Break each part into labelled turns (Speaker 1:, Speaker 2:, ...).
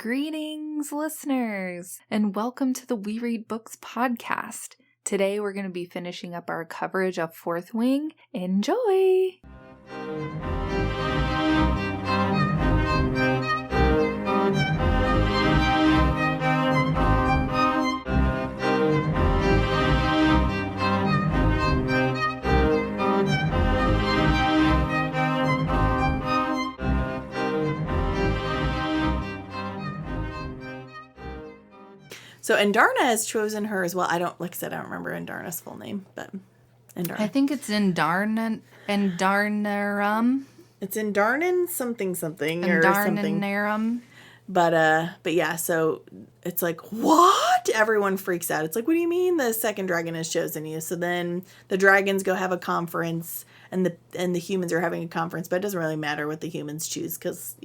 Speaker 1: Greetings, listeners, and welcome to the We Read Books podcast. Today we're going to be finishing up our coverage of Fourth Wing. Enjoy!
Speaker 2: So Andarna has chosen her as well. I don't remember Andarna's full name, but Andarna.
Speaker 1: I think it's Andarnarum.
Speaker 2: It's Andarnan something or something.
Speaker 1: Andarnarum.
Speaker 2: But yeah, so it's like, what? Everyone freaks out. It's like, what do you mean the second dragon has chosen you? So then the dragons go have a conference, and the humans are having a conference, but it doesn't really matter what the humans choose because,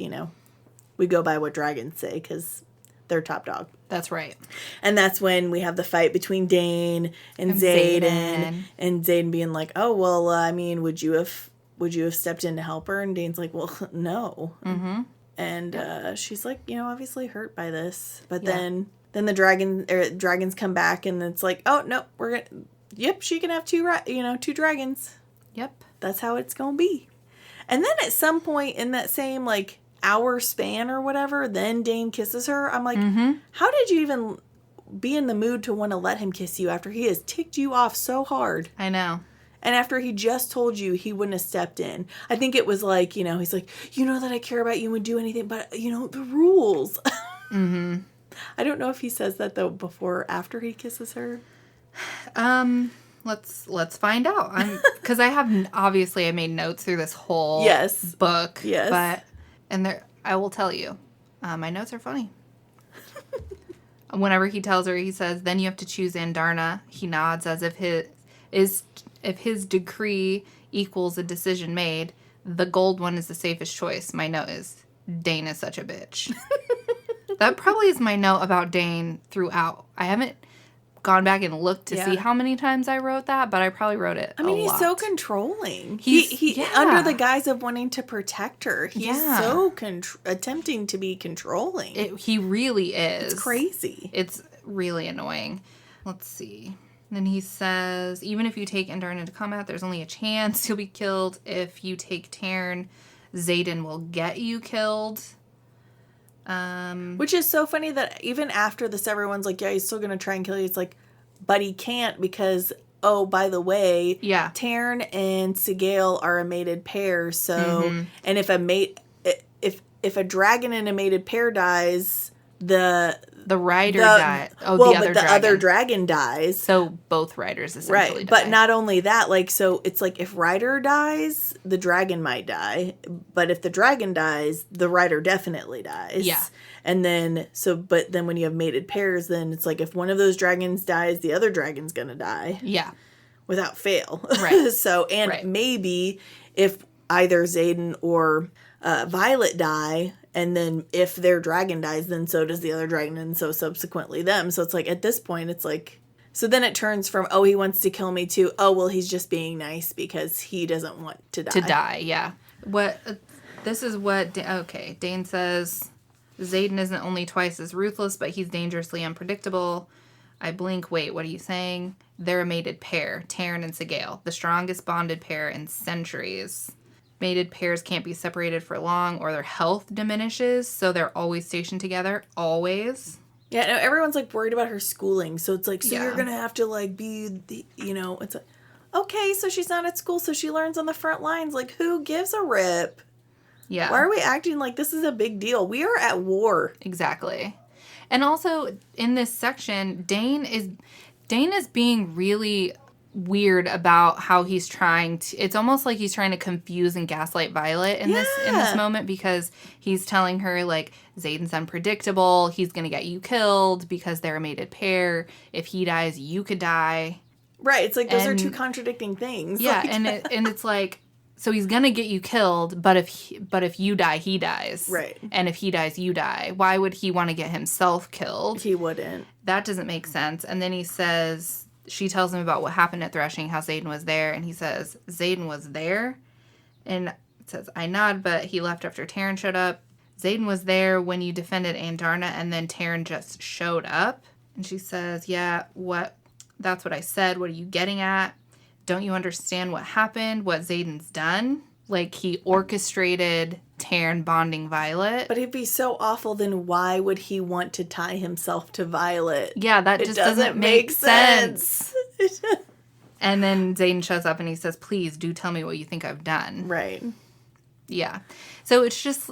Speaker 2: we go by what dragons say because they're top dog.
Speaker 1: That's right.
Speaker 2: And that's when we have the fight between Dane and Xaden. And Xaden being like, oh, well, would you have stepped in to help her? And Dane's like, well, no. Mm-hmm. And she's like, obviously hurt by this. But then the dragons come back, and it's like, oh, no, she can have two dragons.
Speaker 1: Yep.
Speaker 2: That's how it's going to be. And then at some point in that same, hour span or whatever, then Dane kisses her. I'm like, How did you even be in the mood to want to let him kiss you after he has ticked you off so hard?
Speaker 1: I know.
Speaker 2: And after he just told you he wouldn't have stepped in. I think it was like, he's like, that I care about you and would do anything, but, the rules. Mm-hmm. I don't know if he says that, though, before or after he kisses her.
Speaker 1: Let's find out. Because I made notes through this whole book.
Speaker 2: Yes.
Speaker 1: But I will tell you, my notes are funny. Whenever he tells her, he says, then you have to choose Andarna. He nods as if his decree equals a decision made. The gold one is the safest choice. My note is, Dane is such a bitch. That probably is my note about Dane throughout. I haven't gone back and looked to see how many times I wrote that, but I probably wrote it a lot.
Speaker 2: He's so controlling. He under the guise of wanting to protect her, he's so attempting to be controlling.
Speaker 1: He really is.
Speaker 2: It's crazy.
Speaker 1: It's really annoying. Let's see. Then he says, even if you take Andarna into combat, there's only a chance you'll be killed. If you take Tarn, Xaden will get you killed.
Speaker 2: Which is so funny that even after this, everyone's like, yeah, he's still going to try and kill you. It's like, but he can't because, oh, by the way, Tarn and Sigale are a mated pair. So, and if a dragon and a mated pair dies, the
Speaker 1: rider dies.
Speaker 2: The other dragon dies.
Speaker 1: So both riders essentially die.
Speaker 2: But not only that, so it's like if rider dies, the dragon might die. But if the dragon dies, the rider definitely dies.
Speaker 1: Yeah.
Speaker 2: And then, but then when you have mated pairs, then it's like if one of those dragons dies, the other dragon's gonna die.
Speaker 1: Yeah.
Speaker 2: Without fail.
Speaker 1: Right.
Speaker 2: Maybe if either Xaden or Violet die, and then if their dragon dies, then so does the other dragon, and so subsequently them. So it's like, at this point, it's like... So then it turns from, oh, he wants to kill me, to, oh, well, he's just being nice because he doesn't want to die.
Speaker 1: Yeah. Dane says, Xaden isn't only twice as ruthless, but he's dangerously unpredictable. I blink, wait, what are you saying? They're a mated pair, Tarn and Sigale, the strongest bonded pair in centuries. Mated pairs can't be separated for long or their health diminishes, so they're always stationed together. Always.
Speaker 2: Yeah, no, everyone's, worried about her schooling, so it's like, you're going to have to, be, it's like, okay, so she's not at school, so she learns on the front lines. Who gives a rip?
Speaker 1: Yeah.
Speaker 2: Why are we acting like this is a big deal? We are at war.
Speaker 1: Exactly. And also, in this section, Dane is being really weird about how he's trying to... It's almost like he's trying to confuse and gaslight Violet in this moment, because he's telling her, Xaden's unpredictable, he's going to get you killed because they're a mated pair. If he dies, you could die.
Speaker 2: Right, it's like those are two contradicting things.
Speaker 1: Yeah, and it's like... So he's going to get you killed, but if you die, he dies.
Speaker 2: Right.
Speaker 1: And if he dies, you die. Why would he want to get himself killed?
Speaker 2: He wouldn't.
Speaker 1: That doesn't make sense. And then he says... She tells him about what happened at Threshing, how Xaden was there, and he says, Xaden was there? And it says, I nod, but he left after Tarn showed up. Xaden was there when you defended Andarna, and then Taryn just showed up. And she says, yeah, that's what I said. What are you getting at? Don't you understand what happened? What Xaden's done? Like, he orchestrated Taryn bonding Violet.
Speaker 2: But if he's so awful, then why would he want to tie himself to Violet?
Speaker 1: Yeah, that just doesn't make sense. And then Xaden shows up and he says, please do tell me what you think I've done.
Speaker 2: Right.
Speaker 1: Yeah. So it's just,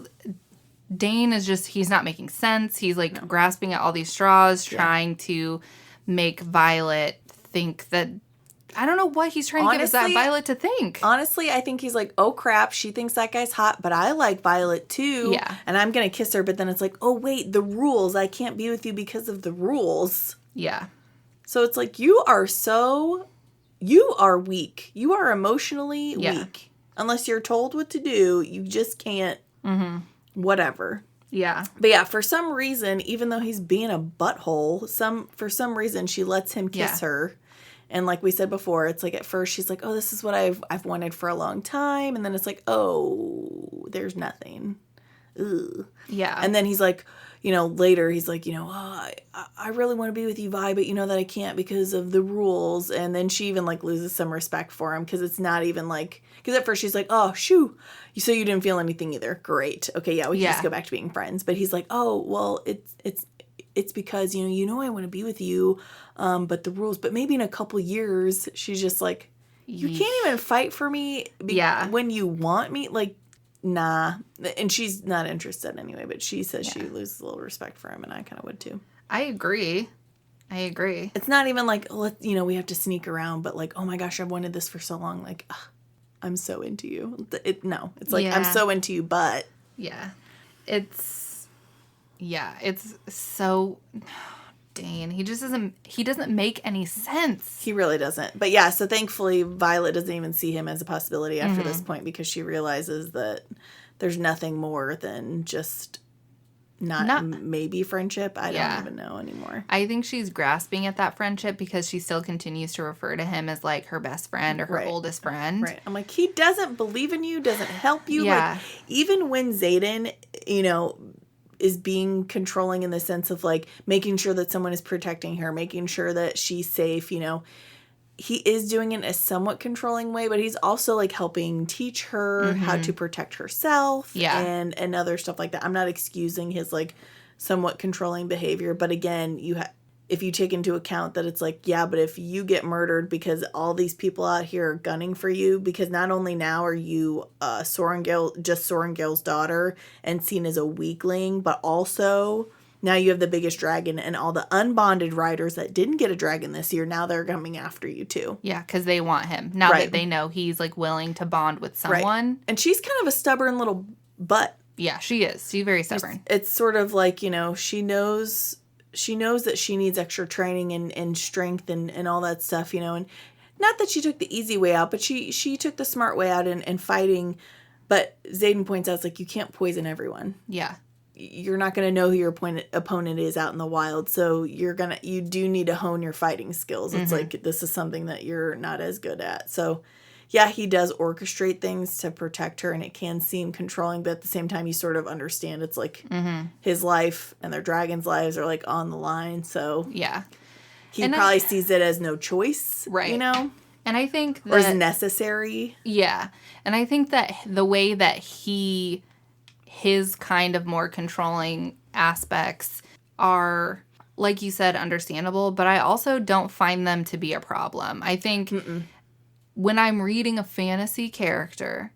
Speaker 1: Dane is just, he's not making sense. He's like grasping at all these straws, trying to make Violet think that, I don't know what he's trying to get that Violet to think.
Speaker 2: Honestly, I think he's like, oh crap, she thinks that guy's hot, but I like Violet too.
Speaker 1: Yeah.
Speaker 2: And I'm going to kiss her, but then it's like, oh wait, the rules. I can't be with you because of the rules.
Speaker 1: Yeah.
Speaker 2: So it's like, you are weak. You are emotionally weak. Unless you're told what to do, you just can't, whatever.
Speaker 1: Yeah.
Speaker 2: But yeah, for some reason, even though he's being a butthole, for some reason, she lets him kiss her. And like we said before, it's like at first she's like, oh, this is what I've wanted for a long time. And then it's like, oh, there's nothing. Ugh.
Speaker 1: Yeah.
Speaker 2: And then he's like, later he's like, oh, I really want to be with you, Vi, but you know that I can't because of the rules. And then she even like loses some respect for him because it's not even like, because at first she's like, oh, shoo. So you didn't feel anything either. Great. Okay, yeah, we can just go back to being friends. But he's like, oh, well, it's because, I want to be with you, but the rules, but maybe in a couple years, she's just like, you can't even fight for me when you want me. Like, nah. And she's not interested anyway, but she says she loses a little respect for him, and I kind of would too.
Speaker 1: I agree.
Speaker 2: It's not even like, we have to sneak around, but like, oh my gosh, I've wanted this for so long. Like, I'm so into you. It's like, I'm so into you, but.
Speaker 1: Yeah. It's so, Dane, he doesn't make any sense.
Speaker 2: He really doesn't. But yeah, so thankfully Violet doesn't even see him as a possibility after this point because she realizes that there's nothing more than just not maybe friendship. I don't even know anymore.
Speaker 1: I think she's grasping at that friendship because she still continues to refer to him as like her best friend or her oldest friend.
Speaker 2: Right. I'm like, he doesn't believe in you, doesn't help you. Yeah. Like, even when Xaden, is being controlling in the sense of like making sure that someone is protecting her, making sure that she's safe, he is doing it in a somewhat controlling way, but he's also like helping teach her how to protect herself and other stuff like that. I'm not excusing his like somewhat controlling behavior, but again, if you take into account that it's like, yeah, but if you get murdered because all these people out here are gunning for you, because not only now are you Sorrengail's daughter and seen as a weakling, but also now you have the biggest dragon and all the unbonded riders that didn't get a dragon this year, now they're coming after you too.
Speaker 1: Yeah, because they want him. Now that they know he's like willing to bond with someone.
Speaker 2: Right. And she's kind of a stubborn little butt.
Speaker 1: Yeah, she is. She's very stubborn.
Speaker 2: It's sort of like, she knows that she needs extra training and strength and all that stuff, and not that she took the easy way out, but she took the smart way out in fighting. But Xaden points out, it's like, you can't poison everyone.
Speaker 1: Yeah.
Speaker 2: You're not going to know who your opponent is out in the wild. So you do need to hone your fighting skills. It's like, this is something that you're not as good at. So yeah, he does orchestrate things to protect her, and it can seem controlling, but at the same time, you sort of understand it's like his life and their dragons' lives are like on the line. So
Speaker 1: yeah,
Speaker 2: he probably sees it as no choice,
Speaker 1: right?
Speaker 2: And
Speaker 1: I think that,
Speaker 2: or is necessary.
Speaker 1: Yeah, and I think that the way that his kind of more controlling aspects are, like you said, understandable, but I also don't find them to be a problem. I think. When I'm reading a fantasy character,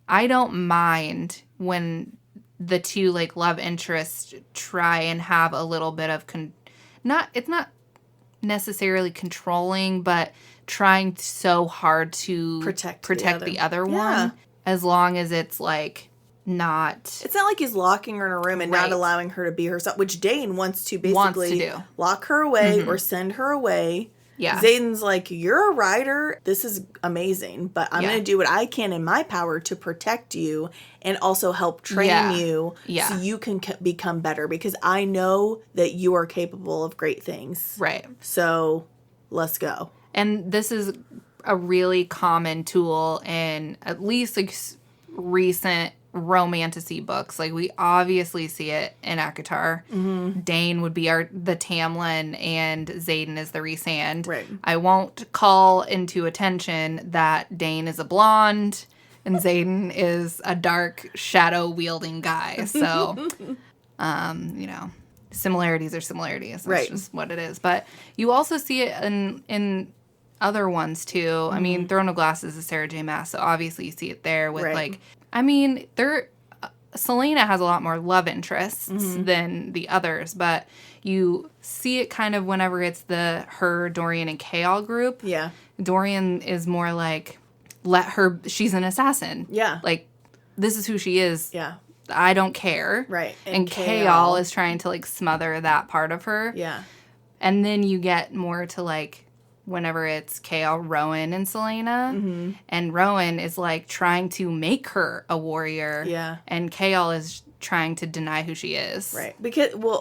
Speaker 1: I don't mind when the two like love interests try and have a little bit of it's not necessarily controlling, but trying so hard to protect the other one, as long as it's like not.
Speaker 2: It's not like he's locking her in a room and not allowing her to be herself, which Dane wants to basically lock her away or send her away.
Speaker 1: Yeah.
Speaker 2: Zayden's like, you're a rider. This is amazing, but I'm going to do what I can in my power to protect you and also help train you so you can become better, because I know that you are capable of great things.
Speaker 1: Right.
Speaker 2: So let's go.
Speaker 1: And this is a really common tool in at least like recent romantasy books. Like, we obviously see it in ACOTAR. Mm-hmm. Dane would be the Tamlin, and Xaden is the Rhysand.
Speaker 2: Right.
Speaker 1: I won't call into attention that Dane is a blonde and Xaden is a dark, shadow-wielding guy. So, similarities are similarities. That's just what it is. But you also see it in other ones, too. Mm-hmm. I mean, Throne of Glass is a Sarah J. Maas, so obviously you see it there with, Selena has a lot more love interests than the others, but you see it kind of whenever it's her, Dorian, and Chaol group.
Speaker 2: Yeah.
Speaker 1: Dorian is more like, she's an assassin.
Speaker 2: Yeah.
Speaker 1: Like, this is who she is.
Speaker 2: Yeah.
Speaker 1: I don't care.
Speaker 2: Right.
Speaker 1: And Chaol is trying to, like, smother that part of her.
Speaker 2: Yeah.
Speaker 1: And then you get more to, like, whenever it's Chaol, Rowan, and Selena. Mm-hmm. And Rowan is, like, trying to make her a warrior.
Speaker 2: Yeah. And
Speaker 1: Chaol is trying to deny who she is.
Speaker 2: Right.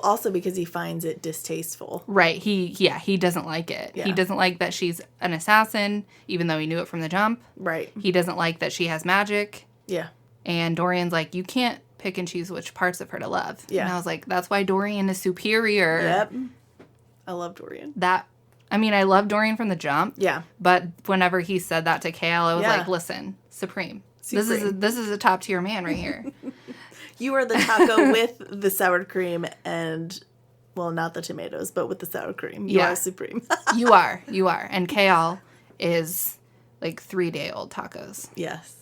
Speaker 2: Also because he finds it distasteful.
Speaker 1: Right. He doesn't like it. Yeah. He doesn't like that she's an assassin, even though he knew it from the jump.
Speaker 2: Right.
Speaker 1: He doesn't like that she has magic.
Speaker 2: Yeah.
Speaker 1: And Dorian's like, you can't pick and choose which parts of her to love.
Speaker 2: Yeah.
Speaker 1: And I was like, that's why Dorian is superior.
Speaker 2: Yep. I love Dorian.
Speaker 1: I love Dorian from the jump.
Speaker 2: Yeah.
Speaker 1: But whenever he said that to Chaol, I was like, listen, Supreme. This is a top tier man right here.
Speaker 2: You are the taco with the sour cream and, well, not the tomatoes, but with the sour cream. You are Supreme.
Speaker 1: You are. And Chaol is like 3-day-old tacos.
Speaker 2: Yes.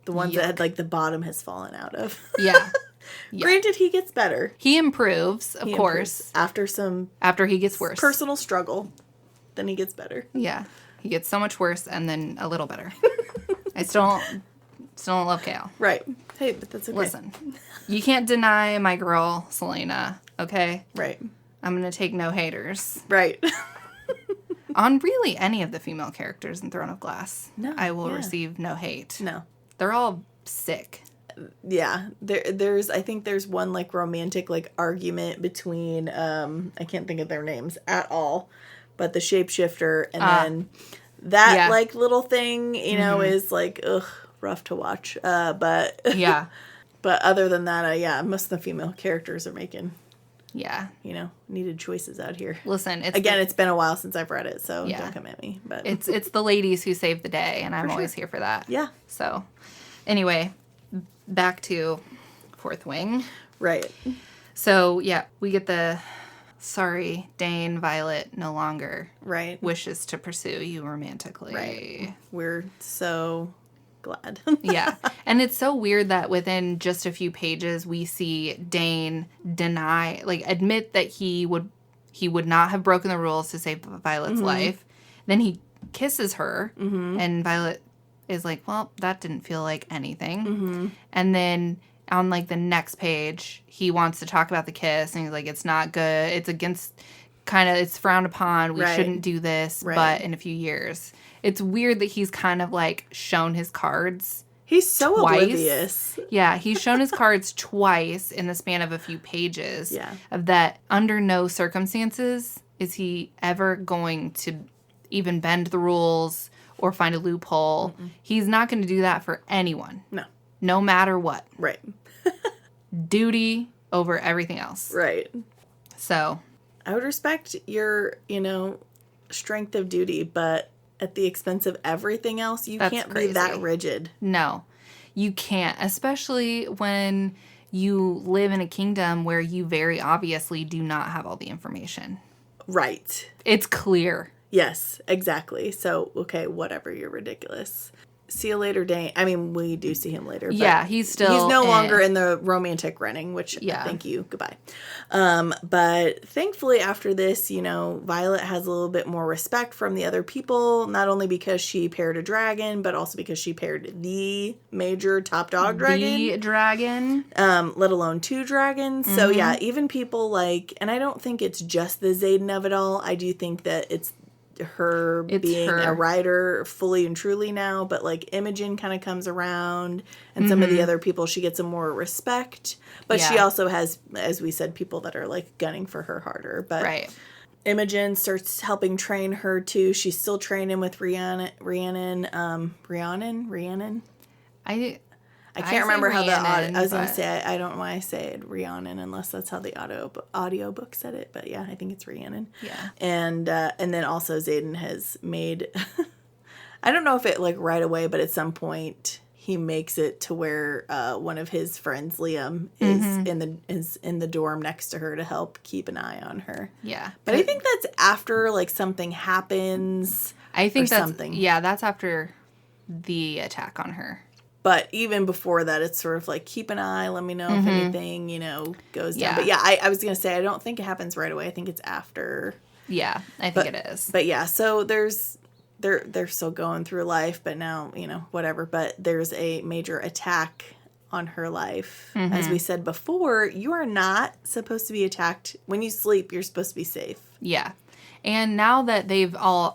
Speaker 2: The ones that had, like, the bottom has fallen out of.
Speaker 1: Yeah.
Speaker 2: Granted, he gets better.
Speaker 1: He improves, of course.
Speaker 2: After
Speaker 1: he gets worse.
Speaker 2: Personal struggle. Then he gets better.
Speaker 1: Yeah. He gets so much worse and then a little better. I still don't love Chaol.
Speaker 2: Right. Hey, but that's okay.
Speaker 1: Listen, you can't deny my girl, Selena, okay?
Speaker 2: Right.
Speaker 1: I'm going to take no haters.
Speaker 2: Right.
Speaker 1: On really any of the female characters in Throne of Glass, I will receive no hate.
Speaker 2: No.
Speaker 1: They're all sick.
Speaker 2: Yeah. I think there's one, like, romantic, like, argument between, I can't think of their names at all, but the shapeshifter, and then that, like, little thing, you know, is, like, rough to watch. But
Speaker 1: yeah.
Speaker 2: But other than that, most of the female characters are making, needed choices out here.
Speaker 1: Listen,
Speaker 2: it's been a while since I've read it, so don't come at me. But
Speaker 1: it's the ladies who save the day, and I'm always here for that.
Speaker 2: Yeah.
Speaker 1: So, anyway, back to Fourth Wing.
Speaker 2: Right.
Speaker 1: So, we get the, sorry, Dane, Violet no longer wishes to pursue you romantically. Right.
Speaker 2: We're so glad.
Speaker 1: Yeah. And it's so weird that within just a few pages, we see Dane admit that he would not have broken the rules to save Violet's life. Then he kisses her, and Violet is like, well, that didn't feel like anything. And then on, like, the next page, he wants to talk about the kiss, and he's like, it's not good. It's against, it's frowned upon. We shouldn't do this, but in a few years. It's weird that he's kind of, like, shown his cards.
Speaker 2: He's so
Speaker 1: twice.
Speaker 2: Oblivious.
Speaker 1: Yeah, he's shown his cards twice in the span of a few pages.
Speaker 2: Yeah.
Speaker 1: Of that, under no circumstances is he ever going to even bend the rules or find a loophole. Mm-mm. He's not going to do that for anyone.
Speaker 2: No.
Speaker 1: No matter what.
Speaker 2: Right.
Speaker 1: Duty over everything else.
Speaker 2: Right.
Speaker 1: So.
Speaker 2: I would respect your, strength of duty, but at the expense of everything else, you can't be that rigid.
Speaker 1: No, you can't. Especially when you live in a kingdom where you very obviously do not have all the information.
Speaker 2: Right.
Speaker 1: It's clear.
Speaker 2: Yes, exactly. So, okay, whatever, you're ridiculous. See you later, Dane. I mean, we do see him later. But
Speaker 1: he's
Speaker 2: no longer in the romantic running, which, thank you, goodbye. But thankfully after this, Violet has a little bit more respect from the other people, not only because she paired a dragon, but also because she paired the major top dog dragon.
Speaker 1: The dragon.
Speaker 2: Let alone 2 dragons. Mm-hmm. So, even people and I don't think it's just the Xaden of it all. I do think that it's her being a writer fully and truly now, but Imogen kind of comes around, and some of the other people she gets some more respect, but she also has, as we said, people that are gunning for her harder. But Imogen starts helping train her too. She's still training with Rhiannon. I can't remember how
Speaker 1: Rhiannon,
Speaker 2: I was going to say, I don't know why I say it Rhiannon unless that's how the audio book said it. But yeah, I think it's Rhiannon.
Speaker 1: Yeah.
Speaker 2: And then also Xaden has made, I don't know if it like right away, but at some point he makes it to where one of his friends, Liam, is in the dorm next to her to help keep an eye on her.
Speaker 1: Yeah.
Speaker 2: But I think that's after like something happens.
Speaker 1: I think that's
Speaker 2: something.
Speaker 1: Yeah, that's after the attack on her.
Speaker 2: But even before that, it's sort of like, keep an eye, let me know if anything, goes down.
Speaker 1: Yeah.
Speaker 2: But yeah, I was going to say, I don't think it happens right away. I think it's after.
Speaker 1: Yeah, I think it is.
Speaker 2: But yeah, so they're still going through life, but now, whatever. But there's a major attack on her life. As we said before, you are not supposed to be attacked. When you sleep, you're supposed to be safe.
Speaker 1: Yeah. And now that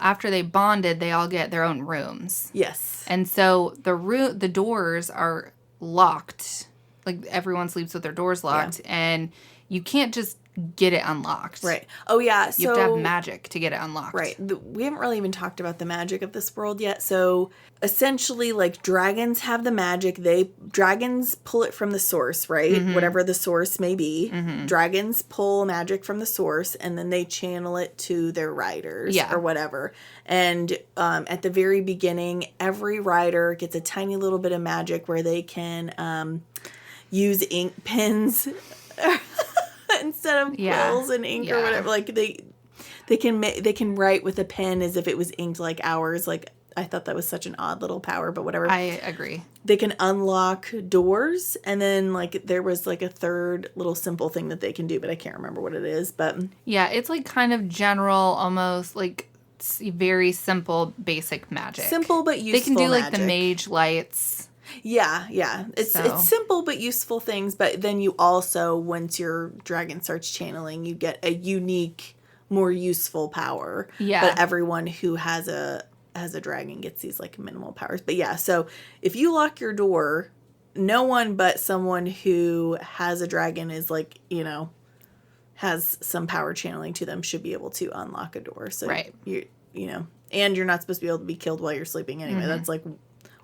Speaker 1: after they bonded, they all get their own rooms.
Speaker 2: Yes.
Speaker 1: And so the doors are locked. Like, everyone sleeps with their doors locked. Yeah. And you can't just get it unlocked.
Speaker 2: Right. Oh, yeah.
Speaker 1: You have to have magic to get it unlocked.
Speaker 2: Right. We haven't really even talked about the magic of this world yet. So, essentially, like, dragons have the magic. Dragons pull it from the source, right? Whatever the source may be. Dragons pull magic from the source, and then they channel it to their riders or whatever. And at the very beginning, every rider gets a tiny little bit of magic where they can use ink pens instead of quills and ink or whatever. Like, they can write with a pen as if it was inked like ours. Like, I thought that was such an odd little power, but whatever.
Speaker 1: I agree.
Speaker 2: They can unlock doors, and then like there was like a third little simple thing that they can do, but I can't remember what it is. But
Speaker 1: yeah, it's like kind of general, almost like very simple, basic magic.
Speaker 2: Simple but useful.
Speaker 1: They can do like
Speaker 2: magic.
Speaker 1: the mage lights.
Speaker 2: Yeah. It's simple but useful things, but then you also, once your dragon starts channeling, you get a unique, more useful power.
Speaker 1: Yeah.
Speaker 2: But everyone who has a dragon gets these like minimal powers. But yeah, so if you lock your door, no one but someone who has a dragon is like, has some power channeling to them should be able to unlock a door. So
Speaker 1: right.
Speaker 2: And you're not supposed to be able to be killed while you're sleeping anyway. That's like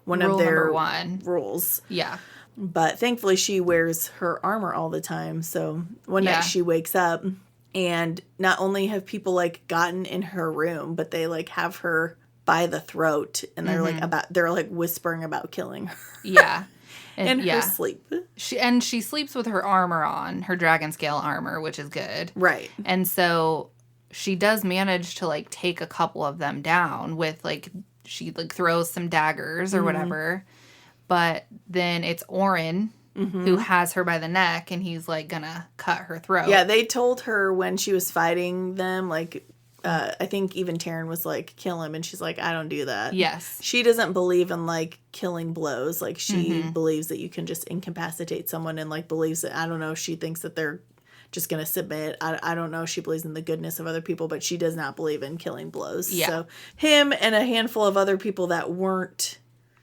Speaker 2: one
Speaker 1: Rule
Speaker 2: of their
Speaker 1: number one.
Speaker 2: rules.
Speaker 1: Yeah.
Speaker 2: But thankfully she wears her armor all the time. So one night she wakes up, and not only have people like gotten in her room, but they like have her by the throat, and they're like whispering about killing her.
Speaker 1: Yeah.
Speaker 2: And her sleep.
Speaker 1: She sleeps with her armor on, her dragon scale armor, which is good.
Speaker 2: Right.
Speaker 1: And so she does manage to like take a couple of them down with like, she like throws some daggers or whatever. But then it's Oren who has her by the neck, and he's like gonna cut her throat.
Speaker 2: Yeah, they told her when she was fighting them, like, I think even Taryn was like, kill him, and she's like, I don't do that.
Speaker 1: Yes.
Speaker 2: She doesn't believe in like killing blows. Like, she believes that you can just incapacitate someone, and like believes that, I don't know, she thinks that they're just going to submit. I don't know. She believes in the goodness of other people, but she does not believe in killing blows. Yeah. So him and a handful of other people that weren't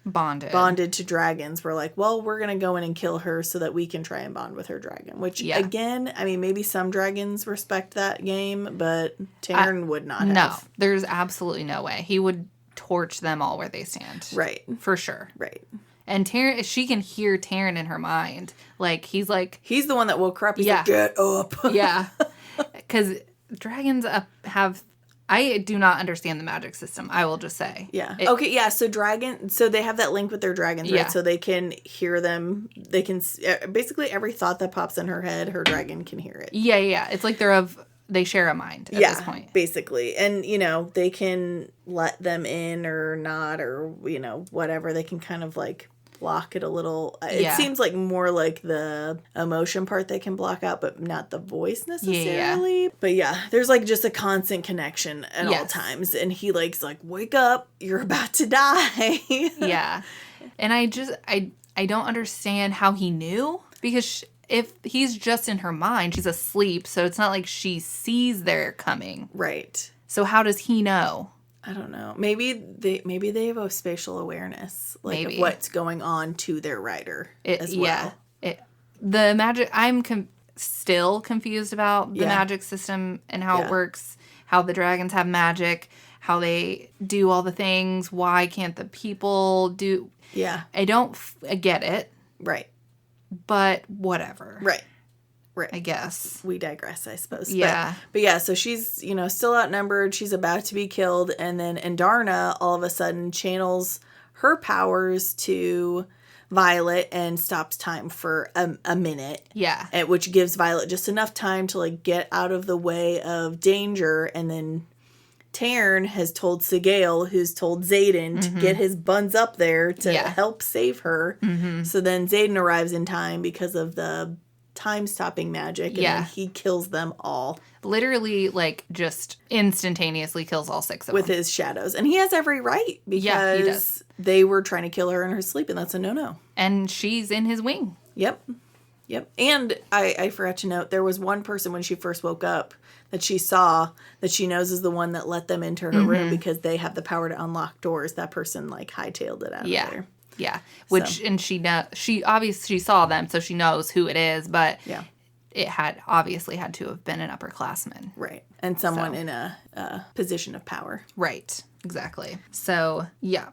Speaker 2: bonded to dragons were like, well, we're going to go in and kill her so that we can try and bond with her dragon. Which, again, I mean, maybe some dragons respect that game, but Taryn would not have.
Speaker 1: No, there's absolutely no way. He would torch them all where they stand.
Speaker 2: Right.
Speaker 1: For sure.
Speaker 2: Right.
Speaker 1: And Taryn, she can hear Taryn in her mind. Like, he's
Speaker 2: the one that woke her up. He's like, get up.
Speaker 1: Yeah. Because dragons have... I do not understand the magic system, I will just say.
Speaker 2: Yeah. Okay, yeah, so they have that link with their dragons, right? Yeah. So they can hear them. They can... Basically, every thought that pops in her head, her dragon can hear it.
Speaker 1: Yeah. It's like they share a mind at this point.
Speaker 2: Basically. And, they can let them in or not, or, whatever. They can kind of, like, block it a little. It seems like more like the emotion part they can block out, but not the voice necessarily. Yeah. But yeah, there's like just a constant connection at all times. And he like's like, wake up, you're about to die.
Speaker 1: Yeah. And I don't understand how he knew, because if he's just in her mind, she's asleep, so it's not like she sees they're coming.
Speaker 2: Right.
Speaker 1: So how does he know?
Speaker 2: I don't know. Maybe they have a spatial awareness, like of what's going on to their rider as well. Yeah.
Speaker 1: The magic. I'm still confused about the magic system and how it works. How the dragons have magic. How they do all the things. Why can't the people do?
Speaker 2: Yeah.
Speaker 1: I don't get it.
Speaker 2: Right.
Speaker 1: But whatever.
Speaker 2: Right. Right.
Speaker 1: I guess.
Speaker 2: We digress, I suppose.
Speaker 1: Yeah.
Speaker 2: But yeah, so she's, still outnumbered. She's about to be killed. And then Andarna all of a sudden channels her powers to Violet and stops time for a minute.
Speaker 1: Yeah.
Speaker 2: Which gives Violet just enough time to, get out of the way of danger. And then Taryn has told Sigale, who's told Xaden to get his buns up there to help save her. Mm-hmm. So then Xaden arrives in time because of the time-stopping magic, and then he kills them all.
Speaker 1: Literally, just instantaneously kills all 6 of them.
Speaker 2: With his shadows. And he has every right, because
Speaker 1: he does.
Speaker 2: They were trying to kill her in her sleep, and that's a no-no.
Speaker 1: And she's in his wing.
Speaker 2: Yep. And I forgot to note, there was one person when she first woke up that she saw that she knows is the one that let them into her room because they have the power to unlock doors. That person, hightailed it out of there.
Speaker 1: Yeah, and she obviously saw them, so she knows who it is, but it had to have been an upperclassman.
Speaker 2: Right, and someone in a position of power.
Speaker 1: Right, exactly. So,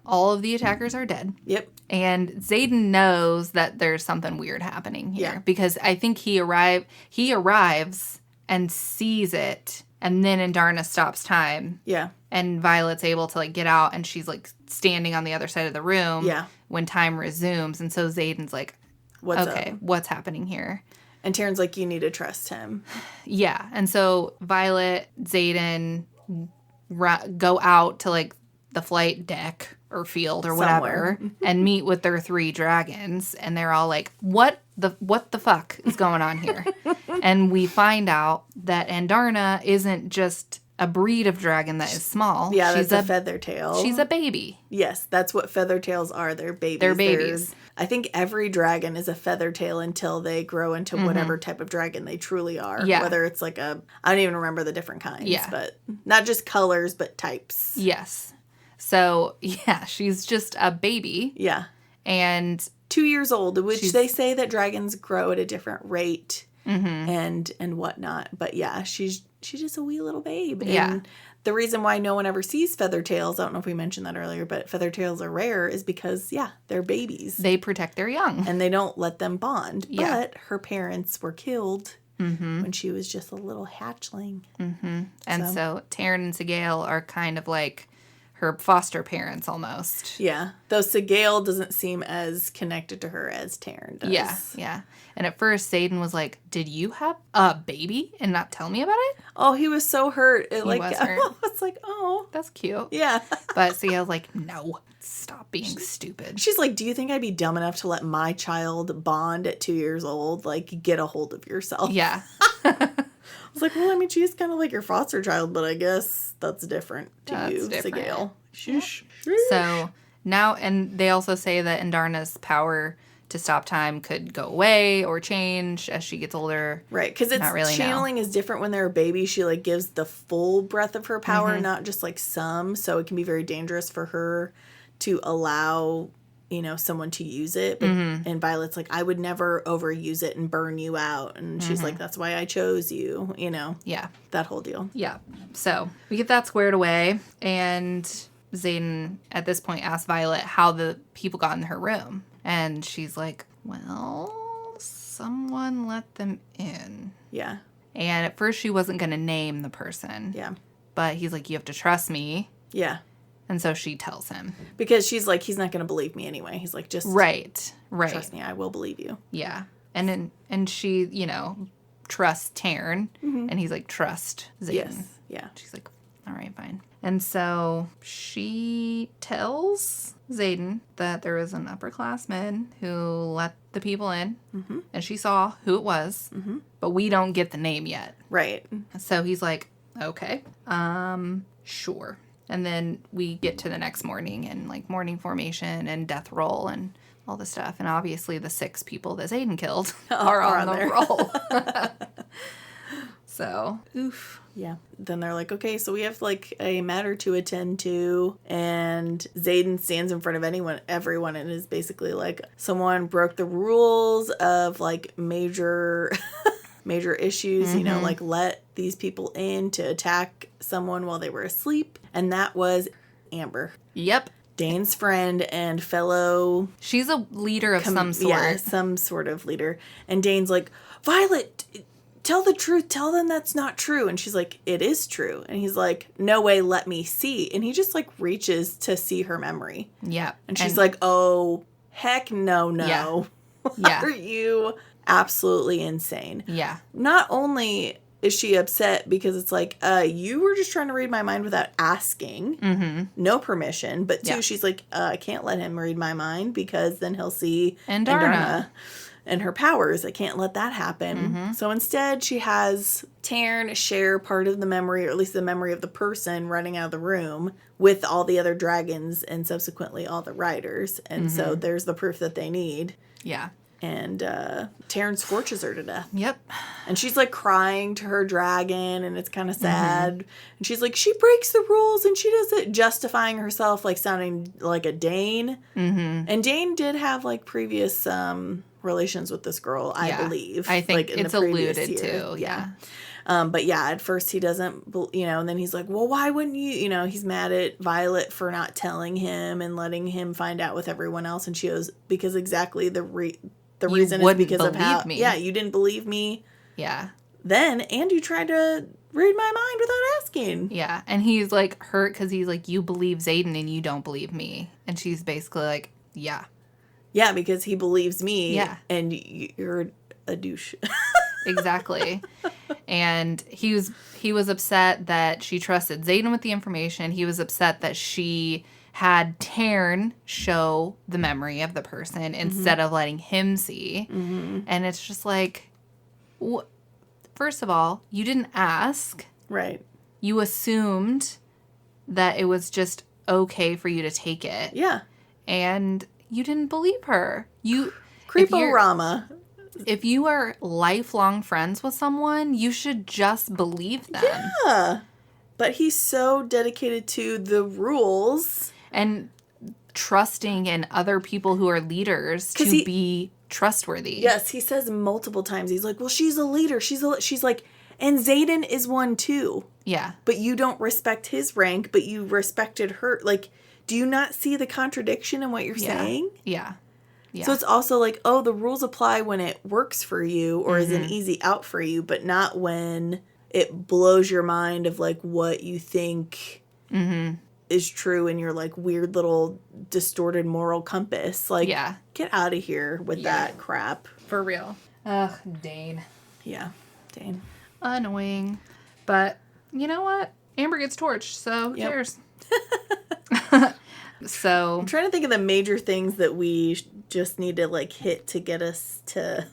Speaker 1: all of the attackers are dead.
Speaker 2: Yep.
Speaker 1: And Xaden knows that there's something weird happening here, because I think he arrives and sees it, and then Andarna stops time. Yeah. And Violet's able to, get out, and she's, standing on the other side of the room when time resumes. And so Xaden's like, what's happening here?
Speaker 2: And Taryn's like, you need to trust him.
Speaker 1: Yeah. And so Violet, Xaden go out to, the flight deck or field or whatever and meet with their 3 dragons. And they're all like, what the fuck is going on here? And we find out that Andarna isn't just a breed of dragon that is small.
Speaker 2: Yeah, she's a feathertail.
Speaker 1: She's a baby.
Speaker 2: Yes, that's what feathertails are. They're babies.
Speaker 1: They're babies.
Speaker 2: I think every dragon is a feathertail until they grow into whatever type of dragon they truly are. Yeah. Whether it's I don't even remember the different kinds. Yeah. But not just colors, but types.
Speaker 1: Yes. So, she's just a baby. Yeah. And
Speaker 2: 2 years old, which they say that dragons grow at a different rate and whatnot. But she's just a wee little babe. Yeah. And the reason why no one ever sees feathertails, I don't know if we mentioned that earlier, but feathertails are rare, is because, they're babies.
Speaker 1: They protect their young.
Speaker 2: And they don't let them bond. Yeah. But her parents were killed when she was just a little hatchling.
Speaker 1: Mm-hmm. And so Taryn and Sigale are kind of like her foster parents almost.
Speaker 2: Yeah. Though Sigale doesn't seem as connected to her as Taryn does.
Speaker 1: Yeah. And at first, Xaden was like, did you have a baby and not tell me about it?
Speaker 2: Oh, he was so hurt.
Speaker 1: He was hurt.
Speaker 2: It's like, oh.
Speaker 1: That's cute.
Speaker 2: Yeah.
Speaker 1: But Sigale's like, no, stop being stupid.
Speaker 2: She's like, do you think I'd be dumb enough to let my child bond at 2 years old? Get a hold of yourself.
Speaker 1: Yeah.
Speaker 2: I was like, well, I mean, she's kind of like your foster child, but I guess that's different to you, Sigale. Shush.
Speaker 1: So now, and they also say that Andarna's power to stop time could go away or change as she gets older.
Speaker 2: Right, because channeling is different when they're a baby. She gives the full breadth of her power, not just some. So it can be very dangerous for her to allow someone to use it. But, and Violet's like, I would never overuse it and burn you out. And she's like, that's why I chose you, Yeah. That whole deal.
Speaker 1: Yeah. So we get that squared away. And Xaden, at this point, asks Violet how the people got in her room. And she's like, well, someone let them in. Yeah. And at first she wasn't going to name the person. Yeah. But he's like, you have to trust me. Yeah. And so she tells him.
Speaker 2: Because she's like, he's not going to believe me anyway. He's like, just
Speaker 1: right.
Speaker 2: Trust me, I will believe you.
Speaker 1: Yeah. And she, trusts Taryn. And he's like, trust Xaden.
Speaker 2: Yes. Yeah.
Speaker 1: She's like, all right, fine. And so she tells Xaden that there was an upperclassman who let the people in. And she saw who it was. But we don't get the name yet. Right. So he's like, okay, sure. And then we get to the next morning and morning formation and death roll and all this stuff. And obviously the 6 people that Xaden killed are on the roll. So, oof.
Speaker 2: Yeah. Then they're like, okay, so we have a matter to attend to. And Xaden stands in front of everyone and is basically like, someone broke the rules of major major issues, let these people in to attack someone while they were asleep. And that was Amber.
Speaker 1: Yep.
Speaker 2: Dane's friend and fellow...
Speaker 1: She's a leader of some sort.
Speaker 2: Yeah, some sort of leader. And Dane's like, Violet, tell the truth. Tell them that's not true. And she's like, it is true. And he's like, no way, let me see. And he just, like, reaches to see her memory.
Speaker 1: Yeah.
Speaker 2: And she's like, oh, heck no.
Speaker 1: Yeah.
Speaker 2: Are you absolutely insane?
Speaker 1: Yeah.
Speaker 2: Not only is she upset because it's like, you were just trying to read my mind without asking. No permission. But two, she's like, I can't let him read my mind because then he'll see
Speaker 1: Andarna
Speaker 2: and her powers. I can't let that happen. So instead, she has Taryn share part of the memory, or at least the memory of the person running out of the room, with all the other dragons and subsequently all the riders. And so there's the proof that they need.
Speaker 1: Yeah.
Speaker 2: And Taryn scorches her to death.
Speaker 1: Yep.
Speaker 2: And she's, like, crying to her dragon, and it's kind of sad. And she's like, she breaks the rules, and she does it, justifying herself, like, sounding like a Dane. And Dane did have, like, previous relations with this girl, I believe.
Speaker 1: I think
Speaker 2: like, in
Speaker 1: it's
Speaker 2: the previous
Speaker 1: alluded
Speaker 2: year.
Speaker 1: to, yeah.
Speaker 2: But yeah, at first he doesn't, and then he's like, well, why wouldn't you, he's mad at Violet for not telling him and letting him find out with everyone else. And she goes, because exactly the reason is because of how, you didn't believe me.
Speaker 1: Yeah.
Speaker 2: Then, and you tried to read my mind without asking.
Speaker 1: Yeah. And he's, like, hurt because he's like, you believe Xaden and you don't believe me. And she's basically like, yeah.
Speaker 2: Yeah, because he believes me.
Speaker 1: Yeah.
Speaker 2: And you're a douche.
Speaker 1: Exactly. And he was upset that she trusted Xaden with the information. He was upset that she had Taryn show the memory of the person instead of letting him see. And it's just like, first of all, you didn't ask.
Speaker 2: Right.
Speaker 1: You assumed that it was just okay for you to take it.
Speaker 2: Yeah.
Speaker 1: And you didn't believe her.
Speaker 2: Creeporama.
Speaker 1: If you are lifelong friends with someone, you should just believe them.
Speaker 2: Yeah. But he's so dedicated to the rules.
Speaker 1: And trusting in other people who are leaders to be trustworthy.
Speaker 2: Yes, he says multiple times. He's like, well, she's a leader. She's like, and Xaden is one too.
Speaker 1: Yeah.
Speaker 2: But you don't respect his rank, but you respected her. Like, do you not see the contradiction in what you're saying?
Speaker 1: Yeah. Yeah.
Speaker 2: So it's also like, oh, the rules apply when it works for you or is an easy out for you, but not when it blows your mind of, like, what you think is true in your, like, weird little distorted moral compass. Like, get out of here with that crap.
Speaker 1: For real. Ugh, Dane.
Speaker 2: Yeah, Dane.
Speaker 1: Annoying. But you know what? Amber gets torched, so who cares? So
Speaker 2: I'm trying to think of the major things that we just need to, like, hit to get us to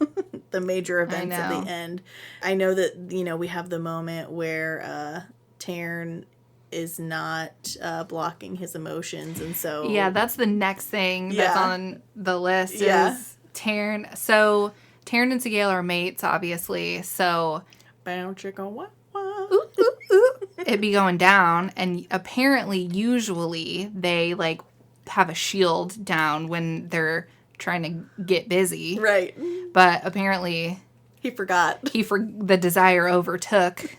Speaker 2: the major events at the end. I know that, we have the moment where Taryn is not blocking his emotions, and so...
Speaker 1: Yeah, that's the next thing that's on the list is Taryn. So Taryn and Sigale are mates, obviously, so...
Speaker 2: Bow chicka what?
Speaker 1: It'd be going down, and apparently, usually, they, like, have a shield down when they're trying to get busy.
Speaker 2: Right.
Speaker 1: But apparently...
Speaker 2: He forgot.
Speaker 1: The desire overtook,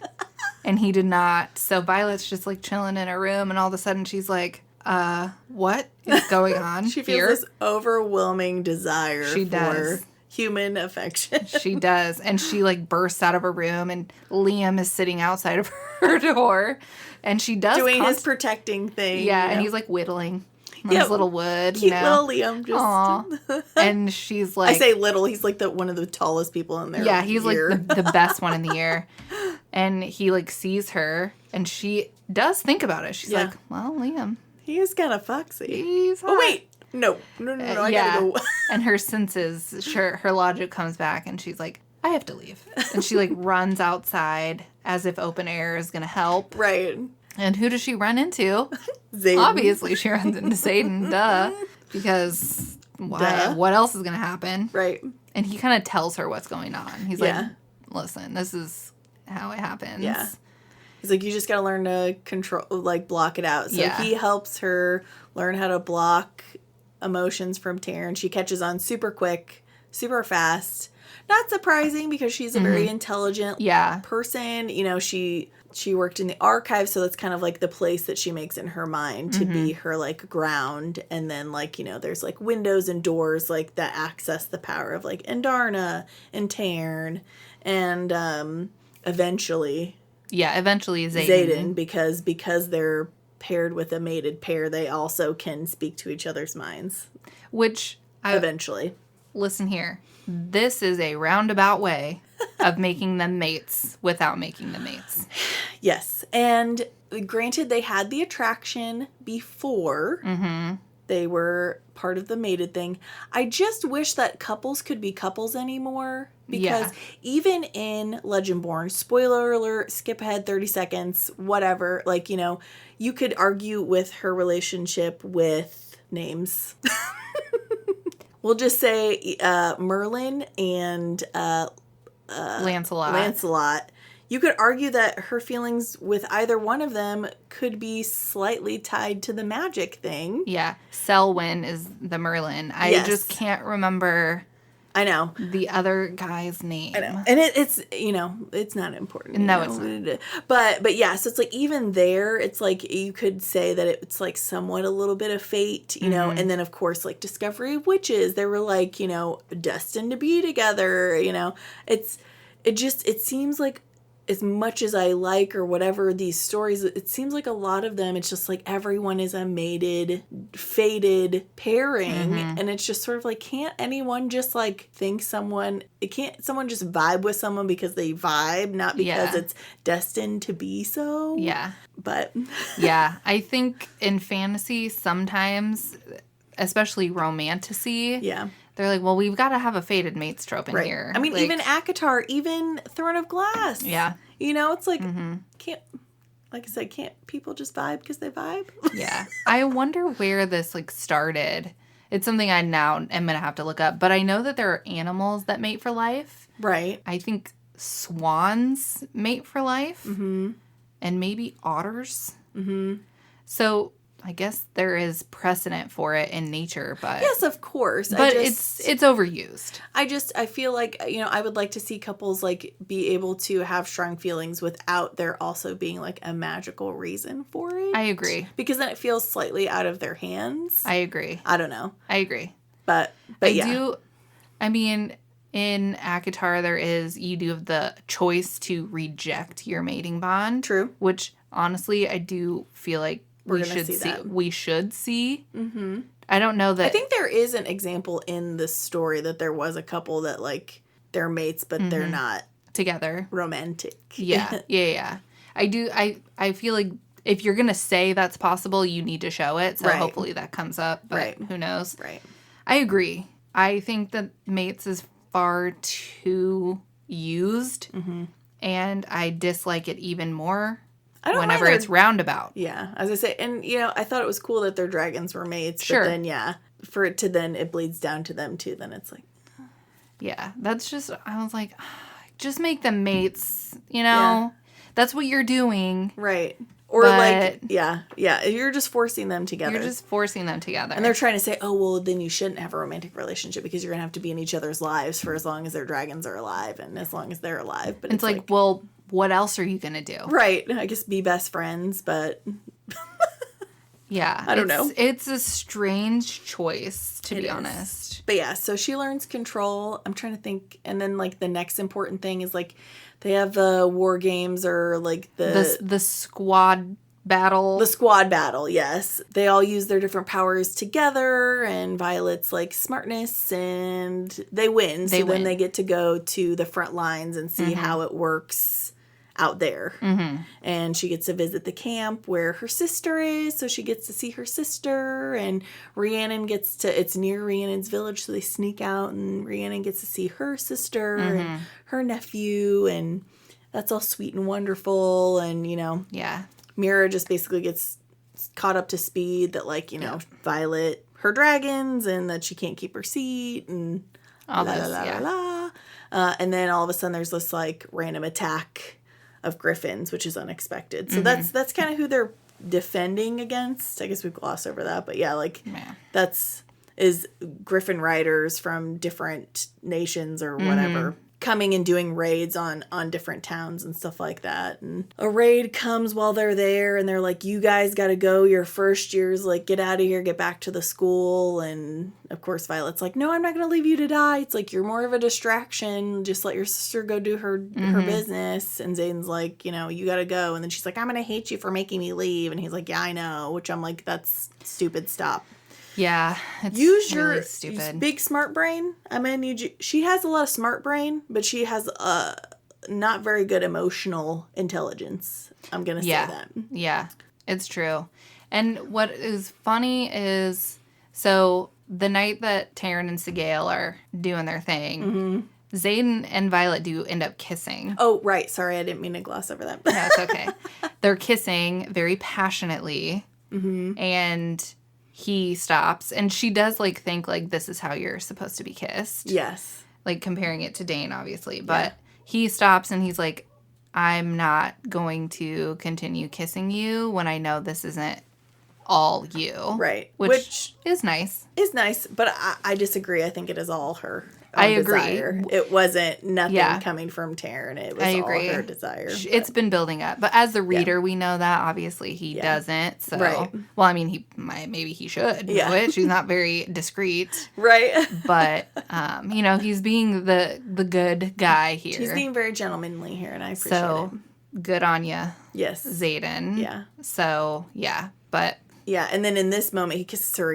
Speaker 1: and he did not. So Violet's just, like, chilling in her room, and all of a sudden she's like, what is going on
Speaker 2: She feels this overwhelming desire for human affection.
Speaker 1: She does. And she, like, bursts out of her room, and Liam is sitting outside of her door. And she does...
Speaker 2: Doing his protecting thing.
Speaker 1: Yeah, and he's, like, whittling on his little wood.
Speaker 2: Cute little Liam. Just...
Speaker 1: Aww. And she's, like...
Speaker 2: I say little. He's, like, one of the tallest people in there.
Speaker 1: Yeah, he's, like, the best one in the year. And he, like, sees her, and she does think about it. She's like, well, Liam.
Speaker 2: He is kind of foxy.
Speaker 1: He's hot.
Speaker 2: Oh, wait. No, I gotta go.
Speaker 1: And her senses, her logic comes back, and she's like, I have to leave. And she, like, runs outside as if open air is going to help.
Speaker 2: Right.
Speaker 1: And who does she run into?
Speaker 2: Xaden.
Speaker 1: Obviously, she runs into Xaden, duh. Because why?
Speaker 2: Duh.
Speaker 1: What else is going to happen?
Speaker 2: Right.
Speaker 1: And he kind of tells her what's going on. He's like, listen, this is how it happens.
Speaker 2: Yeah. He's like, you just got to learn to control, like, block it out. So he helps her learn how to block emotions from Taryn. She catches on super quick, super fast. not surprising because she's a very intelligent
Speaker 1: Yeah.
Speaker 2: person. You know, she worked in the archives, so that's kind of like the place that she makes in her mind to be her like ground. And then like, you know, there's like windows and doors like that access the power of like Andarna and Tairn and eventually Xaden, because they're paired with a mated pair, they also can speak to each other's minds. Eventually.
Speaker 1: Listen here. This is a roundabout way of making them mates without making them mates.
Speaker 2: Yes. And granted, they had the attraction before they were part of the mated thing. I just wish that couples could be couples anymore. Because even in Legendborn, spoiler alert, skip ahead 30 seconds, whatever, like, you know, you could argue with her relationship with names. We'll just say Merlin and Lancelot. You could argue that her feelings with either one of them could be slightly tied to the magic thing.
Speaker 1: Yeah. Selwyn is the Merlin. I just can't remember...
Speaker 2: I know.
Speaker 1: The other guy's name.
Speaker 2: I know. And it's, you know, it's not important.
Speaker 1: No, it's not.
Speaker 2: But yeah, so it's like even there, it's like you could say that it's like somewhat a little bit of fate, you know, and then of course like Discovery of Witches, they were like, you know, destined to be together, you know. It seems like as much as I like or whatever these stories, it seems like a lot of them, it's just like everyone is a mated, fated pairing. And it's just sort of like, can't anyone just like can't someone just vibe with someone because they vibe, not because it's destined to be so?
Speaker 1: Yeah.
Speaker 2: But.
Speaker 1: Yeah. I think in fantasy, sometimes, especially romantasy. Yeah. They're like, well, we've got to have a fated mates trope in here.
Speaker 2: I mean,
Speaker 1: like,
Speaker 2: even ACOTAR, even Throne of Glass.
Speaker 1: Yeah.
Speaker 2: You know, it's like, can't people just vibe because they vibe?
Speaker 1: Yeah. I wonder where this, like, started. It's something I now am going to have to look up. But I know that there are animals that mate for life.
Speaker 2: Right.
Speaker 1: I think swans mate for life. And maybe otters. So... I guess there is precedent for it in nature, but...
Speaker 2: Yes, of course.
Speaker 1: But it's overused.
Speaker 2: I feel like, you know, I would like to see couples, like, be able to have strong feelings without there also being, like, a magical reason for it.
Speaker 1: I agree.
Speaker 2: Because then it feels slightly out of their hands.
Speaker 1: I agree.
Speaker 2: I don't know.
Speaker 1: I agree.
Speaker 2: But yeah.
Speaker 1: I mean, in ACOTAR, you do have the we to reject your mating bond.
Speaker 2: True.
Speaker 1: Which, honestly, I do feel like we should see. I don't know that...
Speaker 2: I think there is an example in this story that there was a couple that, like, they're mates, but they're not...
Speaker 1: together.
Speaker 2: Romantic.
Speaker 1: Yeah. I feel like if you're going to say that's possible, you need to show it. So hopefully that comes up. But who knows?
Speaker 2: Right.
Speaker 1: I agree. I think that mates is far too used. And I dislike it even more. Whenever it's roundabout.
Speaker 2: Yeah, as I say, and, you know, I thought it was cool that their dragons were mates, but then, for it to then, it bleeds down to them, too, then it's like...
Speaker 1: Yeah, that's just, I was like, just make them mates, you know? That's what you're doing.
Speaker 2: Right. Or, you're just forcing them together. And they're trying to say, oh, well, then you shouldn't have a romantic relationship because you're going to have to be in each other's lives for as long as their dragons are alive and as long as they're alive. But
Speaker 1: it's like, well... What else are you going to do?
Speaker 2: Right. I guess be best friends, but...
Speaker 1: Yeah.
Speaker 2: I don't know.
Speaker 1: It's a strange choice, to be honest.
Speaker 2: But yeah, so she learns control. I'm trying to think. And then, like, the next important thing is, like, they have war games or, like,
Speaker 1: the squad battle.
Speaker 2: The squad battle, yes. They all use their different powers together, and Violet's, like, smartness, and they win. Then they get to go to the front lines and see how it works out there. And she gets to visit the camp where her sister is, so she gets to see her sister, and Rhiannon it's near Rhiannon's village, so they sneak out, and Rhiannon gets to see her sister and her nephew, and that's all sweet and wonderful, and, you know.
Speaker 1: Yeah.
Speaker 2: Mira just basically gets caught up to speed that, like, you know, Violet, her dragons, and that she can't keep her seat, and
Speaker 1: all
Speaker 2: la,
Speaker 1: this,
Speaker 2: la, la, la, la. And then all of a sudden there's this, like, random attack of griffins, which is unexpected. So that's kind of who they're defending against. I guess we glossed over that, but yeah, like, it's is Griffin riders from different nations or whatever coming and doing raids on different towns and stuff like that. And a raid comes while they're there, and they're like, you guys got to go. Your first year's like, get out of here, get back to the school. And of course, Violet's like, no, I'm not going to leave you to die. It's like, you're more of a distraction. Just let your sister go do her business. And Zayden's like, you know, you got to go. And then she's like, I'm going to hate you for making me leave. And he's like, yeah, I know. Which I'm like, that's stupid. Stop.
Speaker 1: Yeah, it's
Speaker 2: Use
Speaker 1: really
Speaker 2: your
Speaker 1: stupid.
Speaker 2: big smart brain. I'm gonna need you. She has a lot of smart brain, but she has not very good emotional intelligence. I'm gonna say that.
Speaker 1: Yeah, it's true. And what is funny is, so the night that Taryn and Sigale are doing their thing, Xaden and Violet do end up kissing.
Speaker 2: Oh, right. Sorry, I didn't mean to gloss over that.
Speaker 1: No, it's okay. They're kissing very passionately, and he stops, and she does like think like this is how you're supposed to be kissed.
Speaker 2: Yes.
Speaker 1: Like comparing it to Dane, obviously. But he stops and he's like, I'm not going to continue kissing you when I know this isn't all you.
Speaker 2: Right.
Speaker 1: Which is nice.
Speaker 2: Is nice, but I disagree. I think it is all her.
Speaker 1: I agree.
Speaker 2: Desire. It wasn't nothing coming from Taryn. It was all her desire.
Speaker 1: It's been building up. But as the reader, we know that. Obviously, he doesn't. So, well, I mean, maybe he should know it. She's not very discreet.
Speaker 2: Right.
Speaker 1: But, you know, he's being the good guy here.
Speaker 2: He's being very gentlemanly here, and I appreciate it.
Speaker 1: Good on you.
Speaker 2: Yes.
Speaker 1: Zayden.
Speaker 2: Yeah.
Speaker 1: So, yeah. But...
Speaker 2: yeah, and then in this moment, he kisses her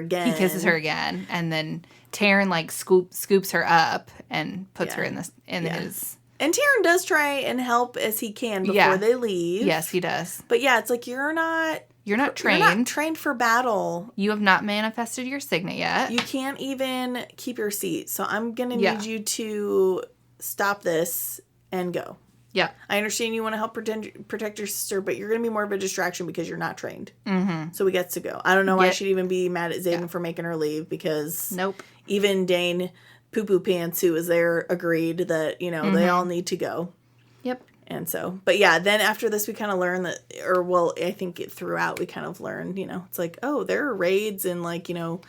Speaker 2: again.
Speaker 1: And then Taryn, like, scoops her up and puts her in his...
Speaker 2: And Taryn does try and help as he can before they leave.
Speaker 1: Yes, he does.
Speaker 2: But yeah, it's like, you're not trained. You're not trained for battle.
Speaker 1: You have not manifested your signet yet.
Speaker 2: You can't even keep your seat. So I'm going to need you to stop this and go.
Speaker 1: Yeah.
Speaker 2: I understand you want to help protect your sister, but you're going to be more of a distraction because you're not trained. Mm-hmm. So he gets to go. I don't know why she'd even be mad at Xaden for making her leave, because even Dane Poo-Poo Pants, who was there, agreed that, you know, they all need to go.
Speaker 1: Yep.
Speaker 2: And so, but yeah, then after this, we kind of learn that, or well, I think throughout we kind of learned, you know, it's like, oh, there are raids and like, you know,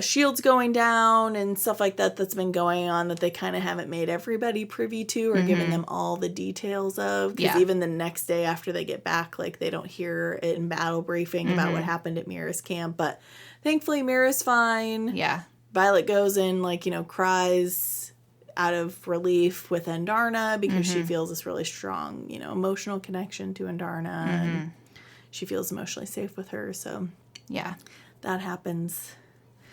Speaker 2: shields going down and stuff like that that's been going on that they kind of haven't made everybody privy to or giving them all the details of. Because even the next day after they get back, like they don't hear it in battle briefing about what happened at Mira's camp. But thankfully, Mira's fine. Yeah. Violet goes in, like, you know, cries out of relief with Andarna because she feels this really strong, you know, emotional connection to Andarna. And she feels emotionally safe with her. So, yeah, that happens.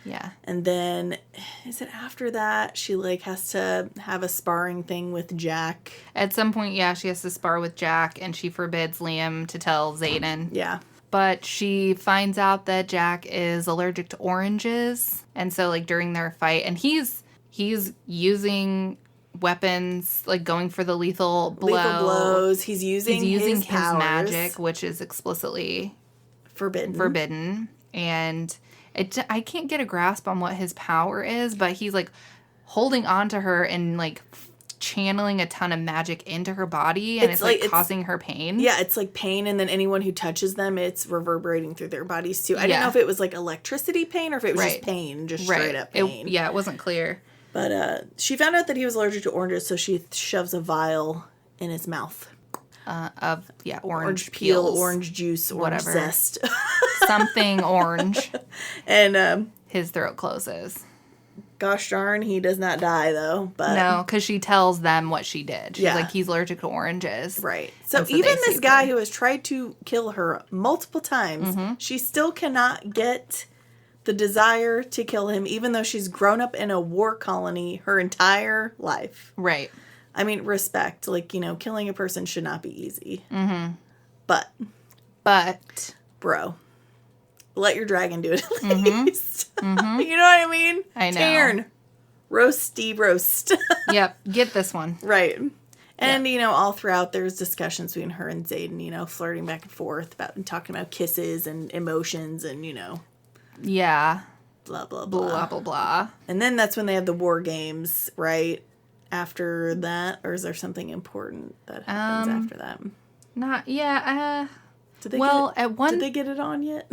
Speaker 2: Yeah. And then, is it after that she, like, has to have a sparring thing with Jack?
Speaker 1: At some point, yeah, she has to spar with Jack, and she forbids Liam to tell Xaden.
Speaker 2: Yeah.
Speaker 1: But she finds out that Jack is allergic to oranges. And so, like, during their fight, and he's using weapons, like going for the lethal blows.
Speaker 2: He's using his
Speaker 1: magic, which is explicitly forbidden. And I can't get a grasp on what his power is, but he's like holding on to her and like channeling a ton of magic into her body, and it's like causing her pain.
Speaker 2: Yeah, it's like pain, and then anyone who touches them, it's reverberating through their bodies too. I didn't know if it was like electricity pain or if it was just pain, just straight up pain.
Speaker 1: It wasn't clear.
Speaker 2: But she found out that he was allergic to oranges, so she shoves a vial in his mouth.
Speaker 1: Orange
Speaker 2: peel,
Speaker 1: peels,
Speaker 2: orange juice, orange zest.
Speaker 1: Something orange.
Speaker 2: And
Speaker 1: his throat closes.
Speaker 2: Gosh darn, he does not die, though. But
Speaker 1: no, because she tells them what she did. She's like, he's allergic to oranges.
Speaker 2: Right. So even this guy who has tried to kill her multiple times, she still cannot get the desire to kill him, even though she's grown up in a war colony her entire life. Right. I mean, respect. Like, you know, killing a person should not be easy. Mm-hmm. But, bro, let your dragon do it at least. Mm-hmm. You know what I mean?
Speaker 1: I know.
Speaker 2: Taryn, roasty roast.
Speaker 1: Yep. Get this one.
Speaker 2: Right. And, you know, all throughout there's discussions between her and Xaden, you know, flirting back and forth about and talking about kisses and emotions and, you know.
Speaker 1: Yeah.
Speaker 2: Blah, blah, blah.
Speaker 1: Blah, blah, blah.
Speaker 2: And then that's when they have the war games, right? After that? Or is there something important that happens after that?
Speaker 1: Not, yeah.
Speaker 2: Did they get it on yet?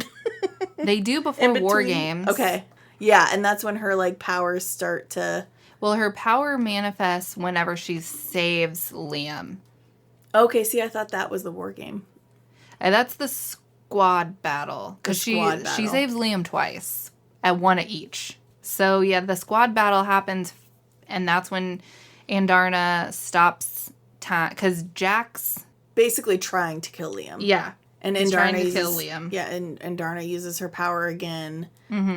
Speaker 1: They do before war games.
Speaker 2: Okay. Yeah, and that's when her, like, powers start to...
Speaker 1: Well, her power manifests whenever she saves Liam.
Speaker 2: Okay, see, I thought that was the war game.
Speaker 1: And that's the squad battle. Because she saves Liam twice. At one at each. So, yeah, the squad battle happens, and that's when Andarna stops time. Because Jack's...
Speaker 2: basically trying to kill Liam.
Speaker 1: Yeah.
Speaker 2: And
Speaker 1: Andarna trying to
Speaker 2: uses,
Speaker 1: kill Liam.
Speaker 2: Yeah, and Andarna uses her power again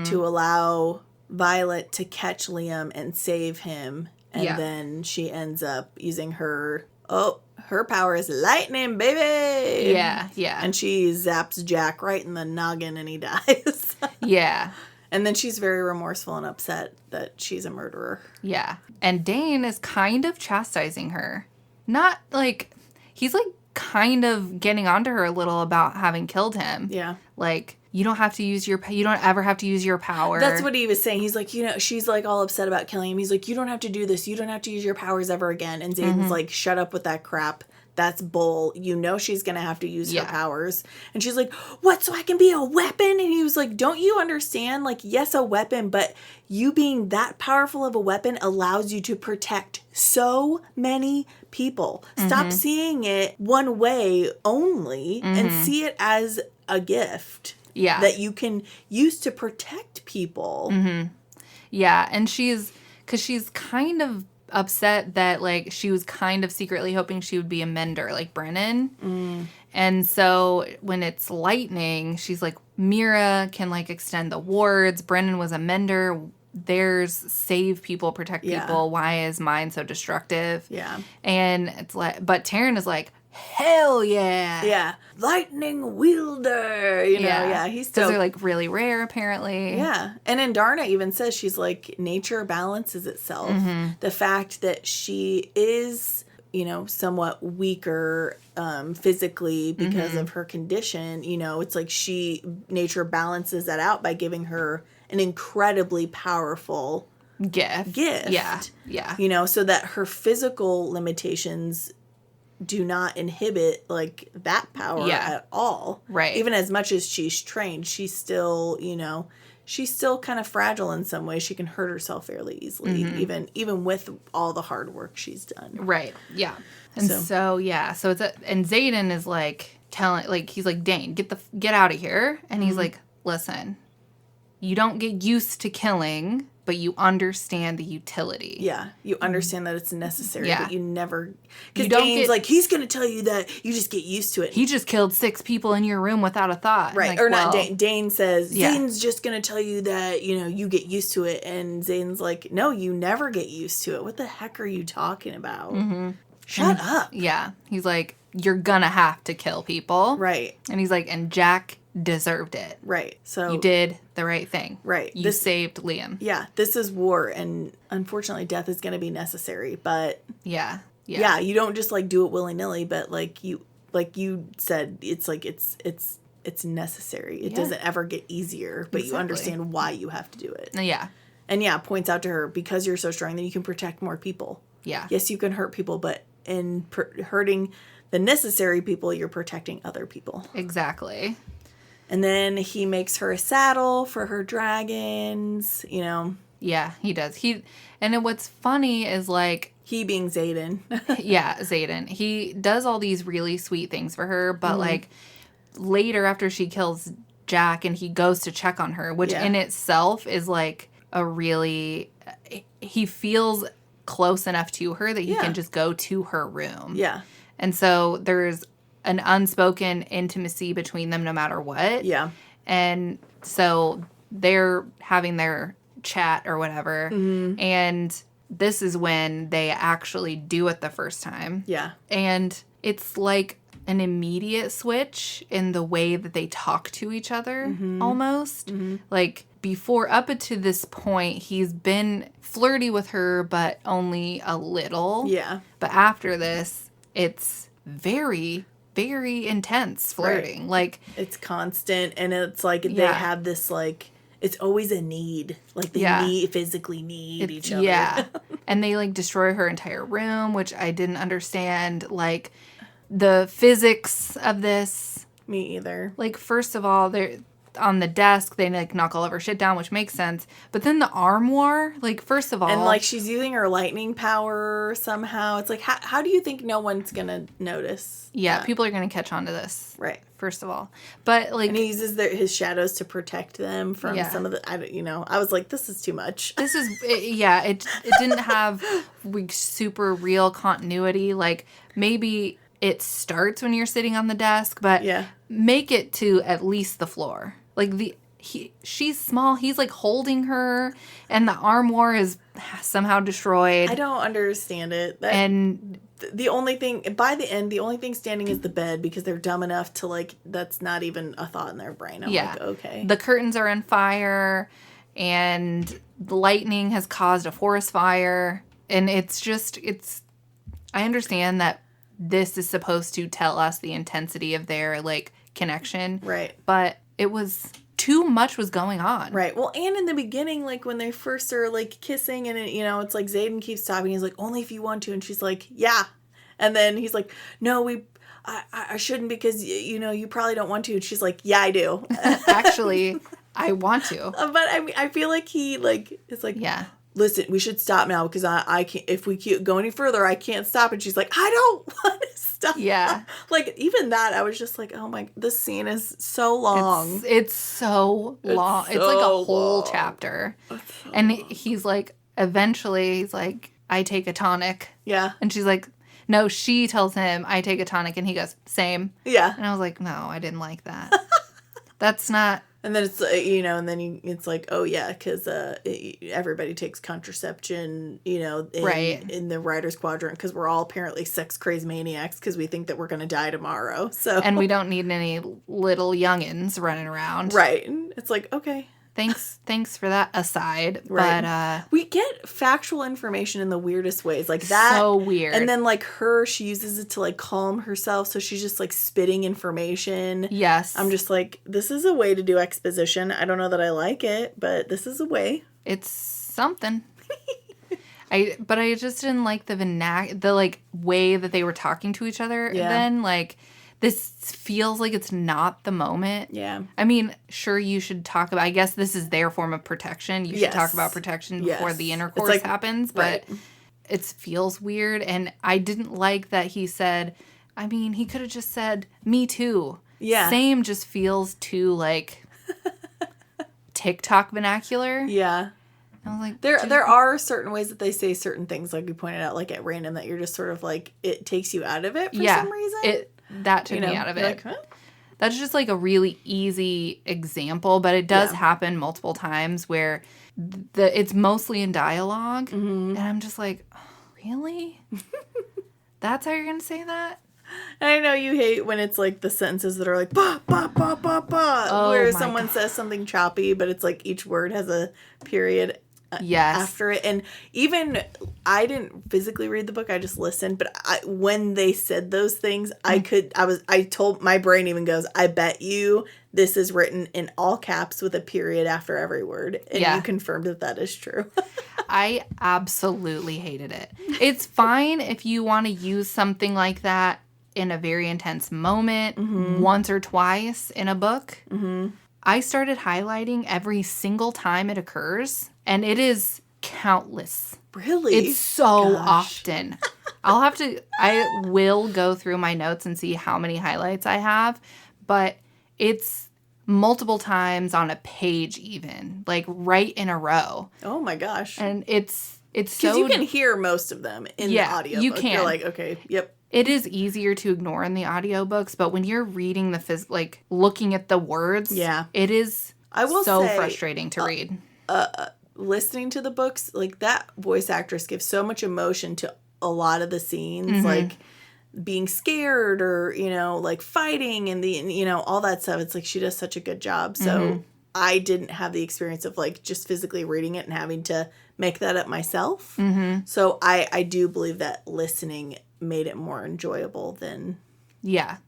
Speaker 2: to allow Violet to catch Liam and save him. And then she ends up using her... her power is lightning, baby!
Speaker 1: Yeah, yeah.
Speaker 2: And she zaps Jack right in the noggin and he dies.
Speaker 1: Yeah.
Speaker 2: And then she's very remorseful and upset that she's a murderer.
Speaker 1: Yeah. And Dane is kind of chastising her. Not like... He's like kind of getting onto her a little about having killed him.
Speaker 2: Yeah.
Speaker 1: Like, you don't have to use you don't ever have to use your power.
Speaker 2: That's what he was saying. He's like, she's like all upset about killing him. He's like, you don't have to do this. You don't have to use your powers ever again. And Zayden's like, shut up with that crap. That's bull. She's going to have to use her powers. And she's like, what? So I can be a weapon? And he was like, don't you understand? Like, yes, a weapon, but you being that powerful of a weapon allows you to protect so many people. Stop seeing it one way only and see it as a gift.
Speaker 1: Yeah.
Speaker 2: That you can use to protect people.
Speaker 1: Yeah. And because she's kind of upset that, like, she was kind of secretly hoping she would be a mender like Brennan. And so when it's lightning, she's like, Mira can, like, extend the wards. Brennan was a mender. Theirs save people, protect people. Why is mine so destructive?
Speaker 2: Yeah.
Speaker 1: And it's like, but Taryn is like, hell yeah.
Speaker 2: Yeah. Lightning Wielder. He's
Speaker 1: because they're like really rare apparently.
Speaker 2: Yeah. And Andarna even says, she's like, nature balances itself. The fact that she is, somewhat weaker physically because of her condition, it's like nature balances that out by giving her an incredibly powerful gift.
Speaker 1: Yeah.
Speaker 2: So that her physical limitations do not inhibit, like, that power at all.
Speaker 1: Right.
Speaker 2: Even as much as she's trained, she's still, she's still kind of fragile in some ways. She can hurt herself fairly easily, even with all the hard work she's done.
Speaker 1: Right. Yeah. And so it's and Xaden is like telling, like, he's like, Dane, get out of here. And he's like, listen, you don't get used to killing, but you understand the utility.
Speaker 2: Yeah. You understand that it's necessary, but you never... Because
Speaker 1: Dane's
Speaker 2: like, he's going to tell you that you just get used to it.
Speaker 1: He just killed 6 people in your room without a thought.
Speaker 2: Right.
Speaker 1: Like,
Speaker 2: or not Dane. Dane says, Zane's just going to tell you that, you get used to it. And Zane's like, no, you never get used to it. What the heck are you talking about? Shut up.
Speaker 1: Yeah. He's like, you're going to have to kill people.
Speaker 2: Right.
Speaker 1: And he's like, and Jack deserved it.
Speaker 2: Right. So
Speaker 1: you did the right thing.
Speaker 2: Right.
Speaker 1: You saved Liam.
Speaker 2: Yeah. This is war, and unfortunately death is going to be necessary, but
Speaker 1: yeah,
Speaker 2: you don't just, like, do it willy-nilly, but like you said, it's like it's necessary. It doesn't ever get easier, but you understand why you have to do it.
Speaker 1: Yeah.
Speaker 2: And points out to her, because you're so strong, then you can protect more people.
Speaker 1: Yeah.
Speaker 2: Yes, you can hurt people, but in hurting the necessary people, you're protecting other people.
Speaker 1: Exactly.
Speaker 2: And then he makes her a saddle for her dragons,
Speaker 1: Yeah, he does. And what's funny is, like...
Speaker 2: He being Xaden.
Speaker 1: Yeah, Xaden. He does all these really sweet things for her, but, like, later after she kills Jack and he goes to check on her, which in itself is, like, a really... He feels close enough to her that he can just go to her room.
Speaker 2: Yeah.
Speaker 1: And so there's an unspoken intimacy between them no matter what.
Speaker 2: Yeah.
Speaker 1: And so they're having their chat or whatever. And this is when they actually do it the first time.
Speaker 2: Yeah.
Speaker 1: And it's like an immediate switch in the way that they talk to each other almost. Like, before, up to this point, he's been flirty with her, but only a little.
Speaker 2: Yeah.
Speaker 1: But after this, it's very... very intense flirting.
Speaker 2: Right.
Speaker 1: Like,
Speaker 2: it's constant, and it's like they have this, like, it's always a need. Like, they physically need each other.
Speaker 1: Yeah. And they, like, destroy her entire room, which I didn't understand. Like, the physics of this.
Speaker 2: Me either.
Speaker 1: Like, first of all, on the desk, they like knock all of her shit down, which makes sense. But then the armoire, like, first of all,
Speaker 2: and like she's using her lightning power somehow. It's like, how do you think no one's gonna notice?
Speaker 1: Yeah,
Speaker 2: that?
Speaker 1: people are gonna catch on to this,
Speaker 2: right?
Speaker 1: First of all, but like,
Speaker 2: and he uses his shadows to protect them from some of the. I was like, this is too much.
Speaker 1: This is it didn't have super real continuity. Like, maybe it starts when you're sitting on the desk, but make it to at least the floor. Like, she's small. He's like holding her, and the armoire is somehow destroyed.
Speaker 2: I don't understand it. And the only thing by the end, the only thing standing is the bed because they're dumb enough to like. That's not even a thought in their brain. I'm like, okay.
Speaker 1: The curtains are on fire, and the lightning has caused a forest fire, and it's. I understand that this is supposed to tell us the intensity of their like connection,
Speaker 2: right?
Speaker 1: But it was. Too much was going on.
Speaker 2: Right. Well, and in the beginning, like, when they first are, like, kissing, and, it's like Xaden keeps stopping. He's like, only if you want to. And she's like, yeah. And then he's like, no, I shouldn't because, you probably don't want to. And she's like, yeah, I do.
Speaker 1: Actually, I want to.
Speaker 2: But, I feel like he, like, is like,
Speaker 1: yeah.
Speaker 2: Listen, we should stop now because I can't, if we keep go any further, I can't stop. And she's like, I don't want to stop.
Speaker 1: Yeah.
Speaker 2: Like, even that, I was just like, oh my, this scene is so long.
Speaker 1: It's so long. It's like a whole chapter. And he's like, eventually, he's like, I take a tonic.
Speaker 2: Yeah.
Speaker 1: And she's like, no, she tells him, I take a tonic. And he goes, same.
Speaker 2: Yeah.
Speaker 1: And I was like, no, I didn't like that. That's not.
Speaker 2: And then it's, and then it's like, oh, yeah, because everybody takes contraception, in the writer's quadrant because we're all apparently sex crazed maniacs because we think that we're going to die tomorrow. So
Speaker 1: and we don't need any little youngins running around.
Speaker 2: Right. It's like, okay.
Speaker 1: Thanks for that aside.
Speaker 2: Right.
Speaker 1: But
Speaker 2: we get factual information in the weirdest ways. Like that.
Speaker 1: So weird.
Speaker 2: And then like she uses it to like calm herself. So she's just like spitting information.
Speaker 1: Yes.
Speaker 2: I'm just like, this is a way to do exposition. I don't know that I like it, but this is a way.
Speaker 1: It's something. But I just didn't like the like way that they were talking to each other.
Speaker 2: Yeah.
Speaker 1: Then like this feels like it's not the moment.
Speaker 2: Yeah.
Speaker 1: I mean, sure, you should talk about, I guess this is their form of protection. You should talk about protection before the intercourse happens. But it feels weird. And I didn't like that he said, I mean, he could have just said, me too.
Speaker 2: Yeah.
Speaker 1: Same just feels too like TikTok vernacular.
Speaker 2: Yeah.
Speaker 1: I was like,
Speaker 2: there are certain ways that they say certain things, like we pointed out, like at random, that you're just sort of like, it takes you out of it for some reason.
Speaker 1: That took me out of it.
Speaker 2: Like, huh?
Speaker 1: That's just like a really easy example, but it does happen multiple times where it's mostly in dialogue. Mm-hmm. And I'm just like, oh, really? That's how you're going to say that?
Speaker 2: And I know you hate when it's like the sentences that are like, ba, ba, ba, ba, ba, where someone says something choppy, but it's like each word has a period after it. And even I didn't physically read the book, I just listened, but when they said those things, I told my brain even goes, I bet you this is written in all caps with a period after every word. And you confirmed that is true.
Speaker 1: I absolutely hated it. It's fine if you want to use something like that in a very intense moment, once or twice in a book. Mm-hmm. I started highlighting every single time it occurs, and it is countless.
Speaker 2: Really?
Speaker 1: It's so often. I will go through my notes and see how many highlights I have, but it's multiple times on a page even, like right in a row.
Speaker 2: Oh my gosh.
Speaker 1: And it's so...
Speaker 2: Because you can hear most of them in the audio.
Speaker 1: You can.
Speaker 2: You're like, okay, yep.
Speaker 1: It is easier to ignore in the audiobooks, but when you're reading looking at the words, it is frustrating to read.
Speaker 2: Listening to the books, like that voice actress gives so much emotion to a lot of the scenes, like being scared or, like fighting and all that stuff. It's like she does such a good job. So I didn't have the experience of like just physically reading it and having to make that up myself. Mm-hmm. So I do believe that listening made it more enjoyable than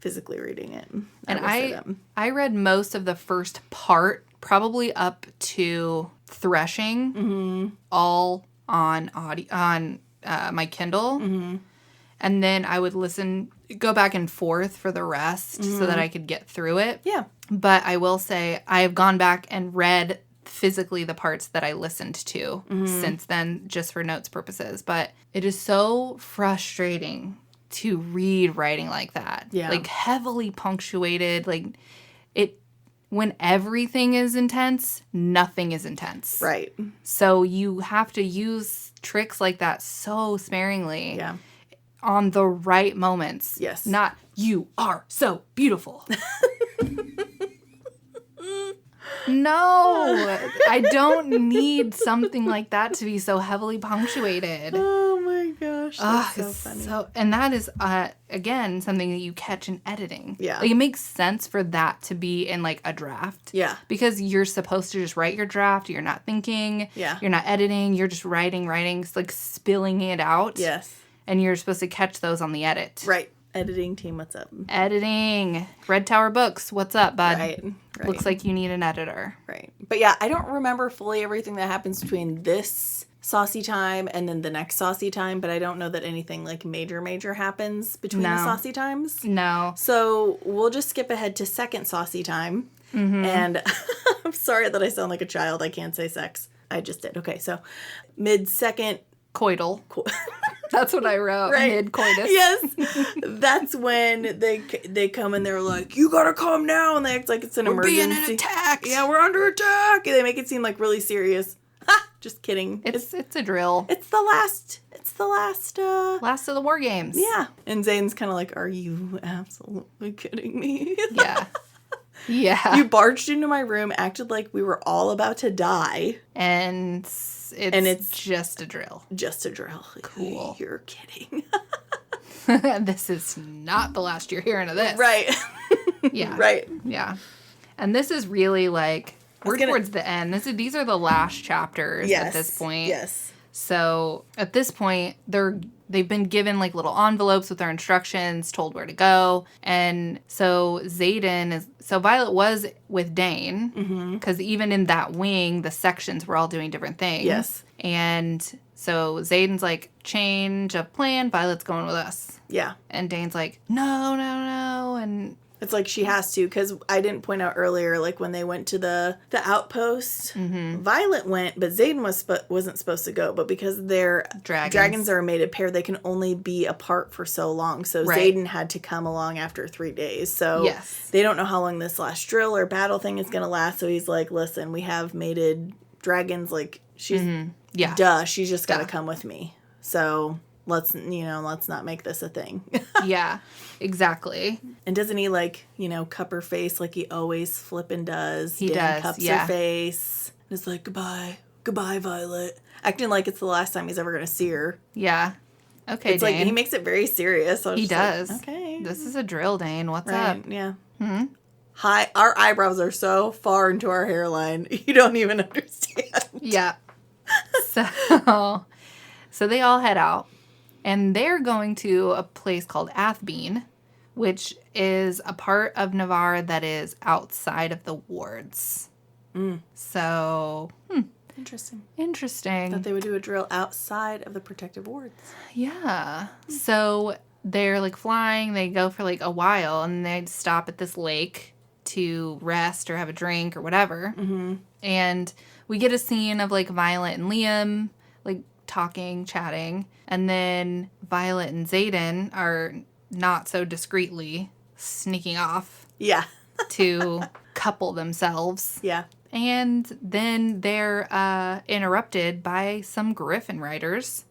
Speaker 2: physically reading it.
Speaker 1: And I read most of the first part, probably up to threshing, all on audio on my Kindle, and then I would go back and forth for the rest so that I could get through it.
Speaker 2: Yeah.
Speaker 1: But I will say I have gone back and read physically the parts that I listened to since then, just for notes purposes. But it is so frustrating to read writing like that.
Speaker 2: Yeah.
Speaker 1: Like, heavily punctuated. Like, it, when everything is intense, nothing is intense.
Speaker 2: Right.
Speaker 1: So you have to use tricks like that so sparingly.
Speaker 2: Yeah.
Speaker 1: On the right moments.
Speaker 2: Yes.
Speaker 1: Not, you are so beautiful. No, I don't need something like that to be so heavily punctuated.
Speaker 2: Oh my gosh, that's so funny.
Speaker 1: And that is, again, something that you catch in editing.
Speaker 2: Yeah.
Speaker 1: Like, it makes sense for that to be in, like, a draft.
Speaker 2: Yeah.
Speaker 1: Because you're supposed to just write your draft. You're not thinking.
Speaker 2: Yeah.
Speaker 1: You're not editing. You're just writing. It's like spilling it out.
Speaker 2: Yes.
Speaker 1: And you're supposed to catch those on the edit.
Speaker 2: Right. Editing team, what's up?
Speaker 1: Editing. Red Tower Books, what's up, bud?
Speaker 2: Right.
Speaker 1: Looks like you need an editor.
Speaker 2: Right. But yeah, I don't remember fully everything that happens between this saucy time and then the next saucy time, but I don't know that anything like major happens between the saucy times.
Speaker 1: No.
Speaker 2: So we'll just skip ahead to second saucy time. Mm-hmm. And I'm sorry that I sound like a child. I can't say sex. I just did. Okay, so mid-second...
Speaker 1: Coital. That's what I wrote.
Speaker 2: Right.
Speaker 1: Mid-coitus.
Speaker 2: Yes. That's when they come and they're like, you gotta come now. And they act like it's an emergency.
Speaker 1: We're being attacked.
Speaker 2: Yeah, we're under attack. And they make it seem like really serious. Ha! Just kidding.
Speaker 1: It's a drill.
Speaker 2: It's the last.
Speaker 1: Last of the war games.
Speaker 2: Yeah. And Zane's kind of like, are you absolutely kidding me?
Speaker 1: Yeah. Yeah.
Speaker 2: You barged into my room, acted like we were all about to die.
Speaker 1: And it's just a drill.
Speaker 2: Just a drill.
Speaker 1: Cool.
Speaker 2: You're kidding.
Speaker 1: This is not the last you're hearing of this.
Speaker 2: Right.
Speaker 1: Yeah.
Speaker 2: Right.
Speaker 1: Yeah. And this is really like, we're towards the end. These are the last chapters at this point.
Speaker 2: Yes.
Speaker 1: So at this point, they've been given like little envelopes with their instructions, told where to go. And so Violet was with Dane, because even in that wing, the sections were all doing different things.
Speaker 2: Yes.
Speaker 1: And so Xaden's like, change of plan, Violet's going with us.
Speaker 2: Yeah.
Speaker 1: And Dane's like, no. And
Speaker 2: it's like she has to, because I didn't point out earlier, like when they went to the outpost, Violet went, but Xaden wasn't supposed to go. But because their dragons are a mated pair, they can only be apart for so long. So Xaden had to come along after 3 days. So they don't know how long this last drill or battle thing is going to last. So he's like, listen, we have mated dragons. Like, she's, she's just got to come with me. So... let's not make this a thing.
Speaker 1: Yeah, exactly.
Speaker 2: And doesn't he, like, cup her face like he always flippin' does?
Speaker 1: He does,
Speaker 2: cups her face. And it's like, goodbye, Violet. Acting like it's the last time he's ever going to see her.
Speaker 1: Yeah. Okay,
Speaker 2: it's
Speaker 1: Dane.
Speaker 2: like, he makes it very serious. So
Speaker 1: he does.
Speaker 2: Like, okay.
Speaker 1: This is a drill, Dane. What's up?
Speaker 2: Yeah. Mm-hmm. Hi, our eyebrows are so far into our hairline. You don't even understand.
Speaker 1: Yeah. So they all head out. And they're going to a place called Athbean, which is a part of Navarre that is outside of the wards. So, Interesting.
Speaker 2: That they would do a drill outside of the protective wards.
Speaker 1: Yeah. So they're like flying. They go for like a while, and they stop at this lake to rest or have a drink or whatever. Mm-hmm. And we get a scene of like Violet and Liam like talking, chatting. And then Violet and Xaden are not so discreetly sneaking off.
Speaker 2: Yeah.
Speaker 1: To couple themselves.
Speaker 2: Yeah.
Speaker 1: And then they're interrupted by some Griffin riders.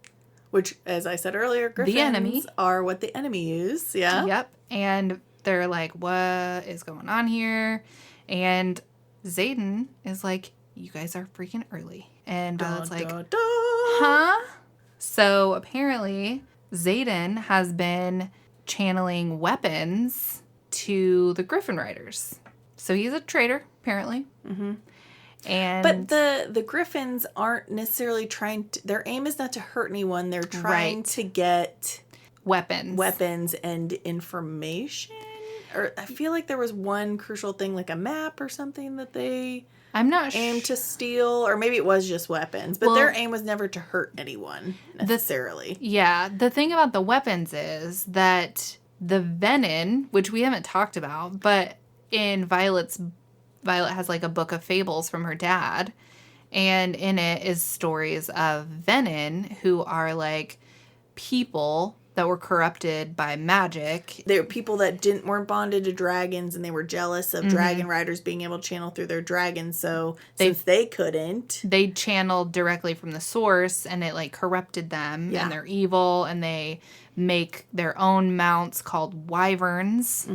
Speaker 2: Which, as I said earlier, Griffins are what the enemy use. Yeah.
Speaker 1: Yep. And they're like, what is going on here? And Xaden is like, you guys are freaking early. And Violet's like, huh? So apparently, Xaden has been channeling weapons to the Griffin Riders. So he's a traitor, apparently. Mm-hmm.
Speaker 2: But the Griffins aren't necessarily trying to... Their aim is not to hurt anyone. They're trying to get... Weapons and information? Or I feel like there was one crucial thing, like a map or something that they...
Speaker 1: I'm not
Speaker 2: aimed to steal, or maybe it was just weapons. But their aim was never to hurt anyone, necessarily. The
Speaker 1: thing about the weapons is that the venin, which we haven't talked about, but Violet has like a book of fables from her dad, and in it is stories of Venin, who are like people that were corrupted by magic.
Speaker 2: They were people that weren't bonded to dragons, and they were jealous of dragon riders being able to channel through their dragons. So since they couldn't,
Speaker 1: they channeled directly from the source, and it like corrupted them. And they're evil, and they make their own mounts called wyverns.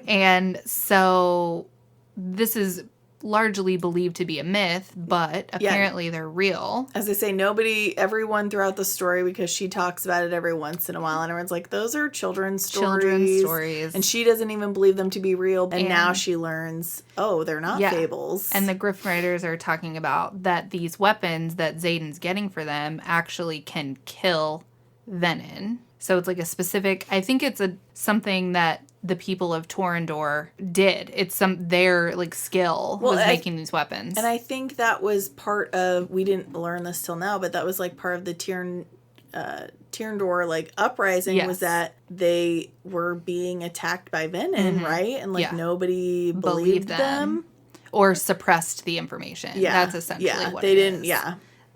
Speaker 1: And so this is largely believed to be a myth, but apparently they're real.
Speaker 2: As I say, everyone throughout the story, because she talks about it every once in a while, and everyone's like, those are children's stories. And she doesn't even believe them to be real. And now she learns, they're not fables.
Speaker 1: And the Griffin Riders are talking about that these weapons that Xaden's getting for them actually can kill Venin. So it's like a specific, I think it's something that the people of Torendor did. It's their like skill was making these weapons.
Speaker 2: And I think that was part of, we didn't learn this till now, but that was like part of the Torendor like uprising, was that they were being attacked by Venin, right? And like nobody believed them.
Speaker 1: Or suppressed the information. Yeah. That's essentially what it is.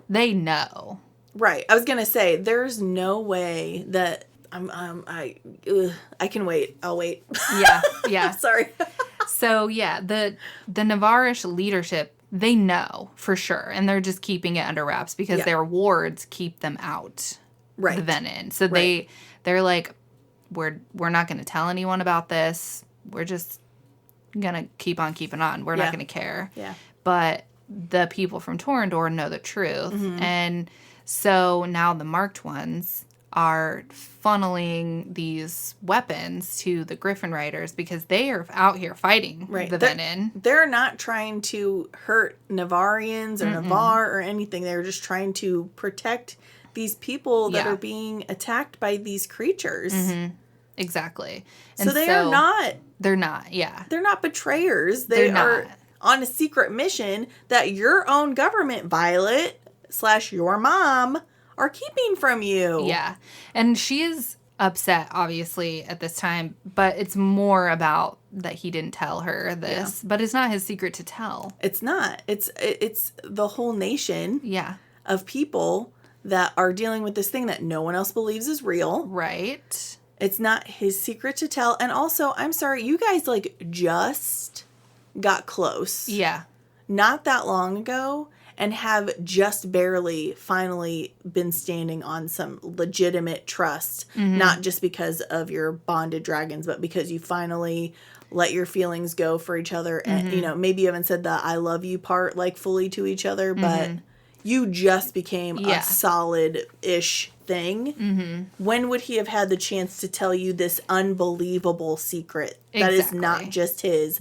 Speaker 1: They know.
Speaker 2: Right. I was going to say, there's no way that I can wait. I'll wait.
Speaker 1: Yeah.
Speaker 2: Sorry.
Speaker 1: So, the Navarish leadership, they know for sure. And they're just keeping it under wraps because their wards keep them out.
Speaker 2: Right.
Speaker 1: The Venin. So they're like, we're not going to tell anyone about this. We're just going to keep on keeping on. We're not going to care.
Speaker 2: Yeah.
Speaker 1: But the people from Torendor know the truth. And so now the marked ones are funneling these weapons to the Griffin Riders because they are out here fighting the Venin.
Speaker 2: They're not trying to hurt Navarians or Navarre or anything. They're just trying to protect these people that are being attacked by these creatures.
Speaker 1: Exactly.
Speaker 2: And so they are not...
Speaker 1: They're not,
Speaker 2: They're not betrayers. They are on a secret mission that your own government, Violet / your mom, are keeping from you.
Speaker 1: Yeah. And she is upset, obviously, at this time, but it's more about that he didn't tell her this. But it's not his secret to tell.
Speaker 2: It's not. It's the whole nation of people that are dealing with this thing that no one else believes is real.
Speaker 1: Right.
Speaker 2: It's not his secret to tell. And also, I'm sorry, you guys, like, just got close.
Speaker 1: Yeah.
Speaker 2: Not that long ago, and have just barely finally been standing on some legitimate trust. Not just because of your bonded dragons, but because you finally let your feelings go for each other. And, you know, maybe you haven't said the I love you part, like, fully to each other, but you just became a solid-ish thing. When would he have had the chance to tell you this unbelievable secret that is not just his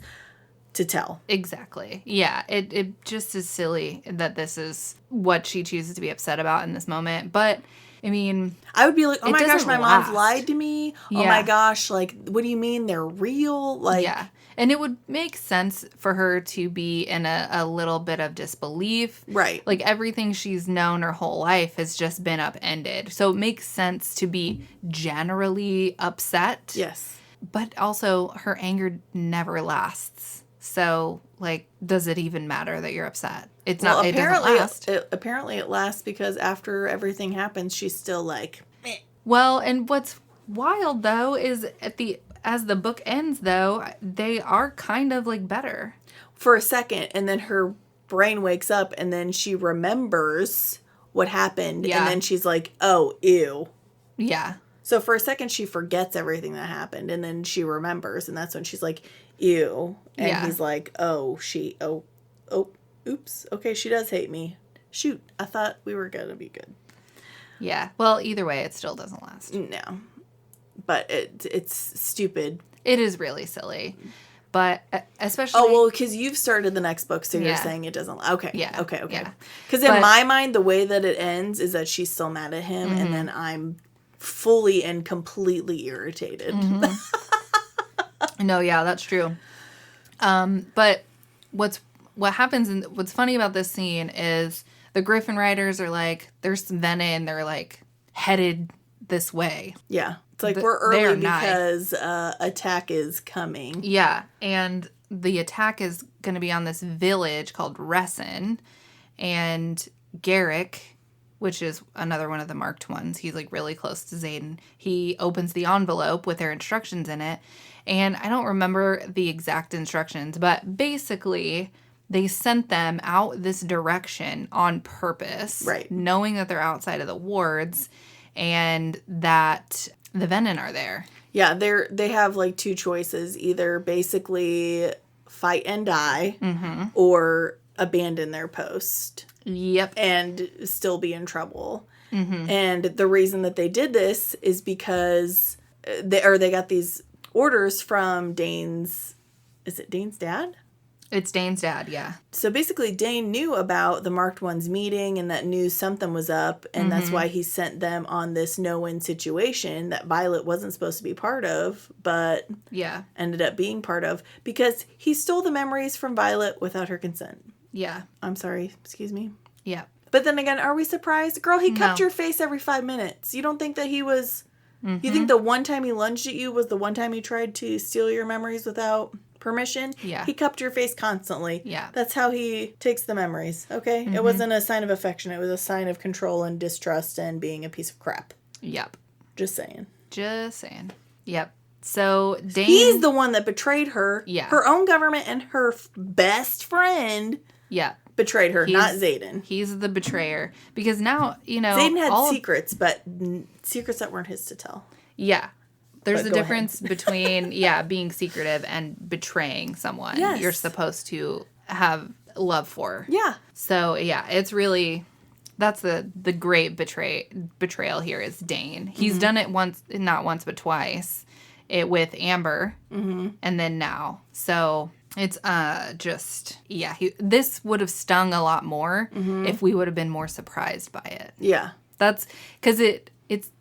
Speaker 2: to tell?
Speaker 1: Exactly. Yeah. It just is silly that this is what she chooses to be upset about in this moment. But, I mean...
Speaker 2: I would be like, oh my gosh, my mom's lied to me. Yeah. Oh my gosh, like, what do you mean they're real? Like...
Speaker 1: Yeah. And it would make sense for her to be in a little bit of disbelief.
Speaker 2: Right.
Speaker 1: Like, everything she's known her whole life has just been upended. So it makes sense to be generally upset.
Speaker 2: Yes.
Speaker 1: But also, her anger never lasts. So, like, does it even matter that you're upset? It doesn't last.
Speaker 2: Apparently it lasts because after everything happens, she's still like, meh.
Speaker 1: Well, and what's wild, though, is as the book ends, though, they are kind of, like, better.
Speaker 2: For a second, and then her brain wakes up, and then she remembers what happened, and then she's like, oh, ew.
Speaker 1: Yeah.
Speaker 2: So for a second, she forgets everything that happened, and then she remembers, and that's when she's like, ew. And he's like, oops, okay, she does hate me. Shoot, I thought we were going to be good.
Speaker 1: Yeah. Well, either way, it still doesn't last.
Speaker 2: No. But it's stupid.
Speaker 1: It is really silly. But especially...
Speaker 2: Oh, well, because you've started the next book, so you're saying it doesn't... Okay.
Speaker 1: Yeah.
Speaker 2: Okay. Because in my mind, the way that it ends is that she's still mad at him, and then I'm fully and completely irritated.
Speaker 1: No, yeah, that's true. But what happens, and what's funny about this scene is the Griffin Riders are like, there's Venin, they're like headed this way.
Speaker 2: Yeah. It's like we're early because attack is coming.
Speaker 1: Yeah. And the attack is going to be on this village called Ressin. And Garrick, which is another one of the marked ones, he's like really close to Xaden. He opens the envelope with their instructions in it. And I don't remember the exact instructions, but basically they sent them out this direction on purpose.
Speaker 2: Right.
Speaker 1: Knowing that they're outside of the wards and that the Venin are there.
Speaker 2: Yeah, they have like two choices. Either basically fight and die or abandon their post.
Speaker 1: Yep.
Speaker 2: And still be in trouble. And the reason that they did this is because they got these orders from Dane's... Is it Dane's dad?
Speaker 1: It's Dane's dad, yeah.
Speaker 2: So basically, Dane knew about the Marked Ones meeting and that knew something was up, and that's why he sent them on this no-win situation that Violet wasn't supposed to be part of, but ended up being part of, because he stole the memories from Violet without her consent.
Speaker 1: Yeah.
Speaker 2: I'm sorry, excuse me.
Speaker 1: Yeah.
Speaker 2: But then again, are we surprised? Girl, he cupped your face every 5 minutes. You don't think that he was... You think the one time he lunged at you was the one time he tried to steal your memories without permission?
Speaker 1: Yeah.
Speaker 2: He cupped your face constantly.
Speaker 1: Yeah.
Speaker 2: That's how he takes the memories, okay? It wasn't a sign of affection. It was a sign of control and distrust and being a piece of crap.
Speaker 1: Yep.
Speaker 2: Just saying.
Speaker 1: Yep. So Dane...
Speaker 2: He's the one that betrayed her.
Speaker 1: Yeah.
Speaker 2: Her own government and her best friend...
Speaker 1: Yeah.
Speaker 2: Betrayed her, not Xaden.
Speaker 1: He's the betrayer. Because now,
Speaker 2: Xaden had secrets, but secrets that weren't his to tell.
Speaker 1: Yeah. There's a difference between, being secretive and betraying someone.
Speaker 2: Yes.
Speaker 1: You're supposed to have love for.
Speaker 2: Yeah.
Speaker 1: So, it's really... That's the great betrayal here is Dane. He's done it once, not once, but twice. With Amber. And then now. So... It's this would have stung a lot more if we would have been more surprised by it.
Speaker 2: Yeah.
Speaker 1: That's because it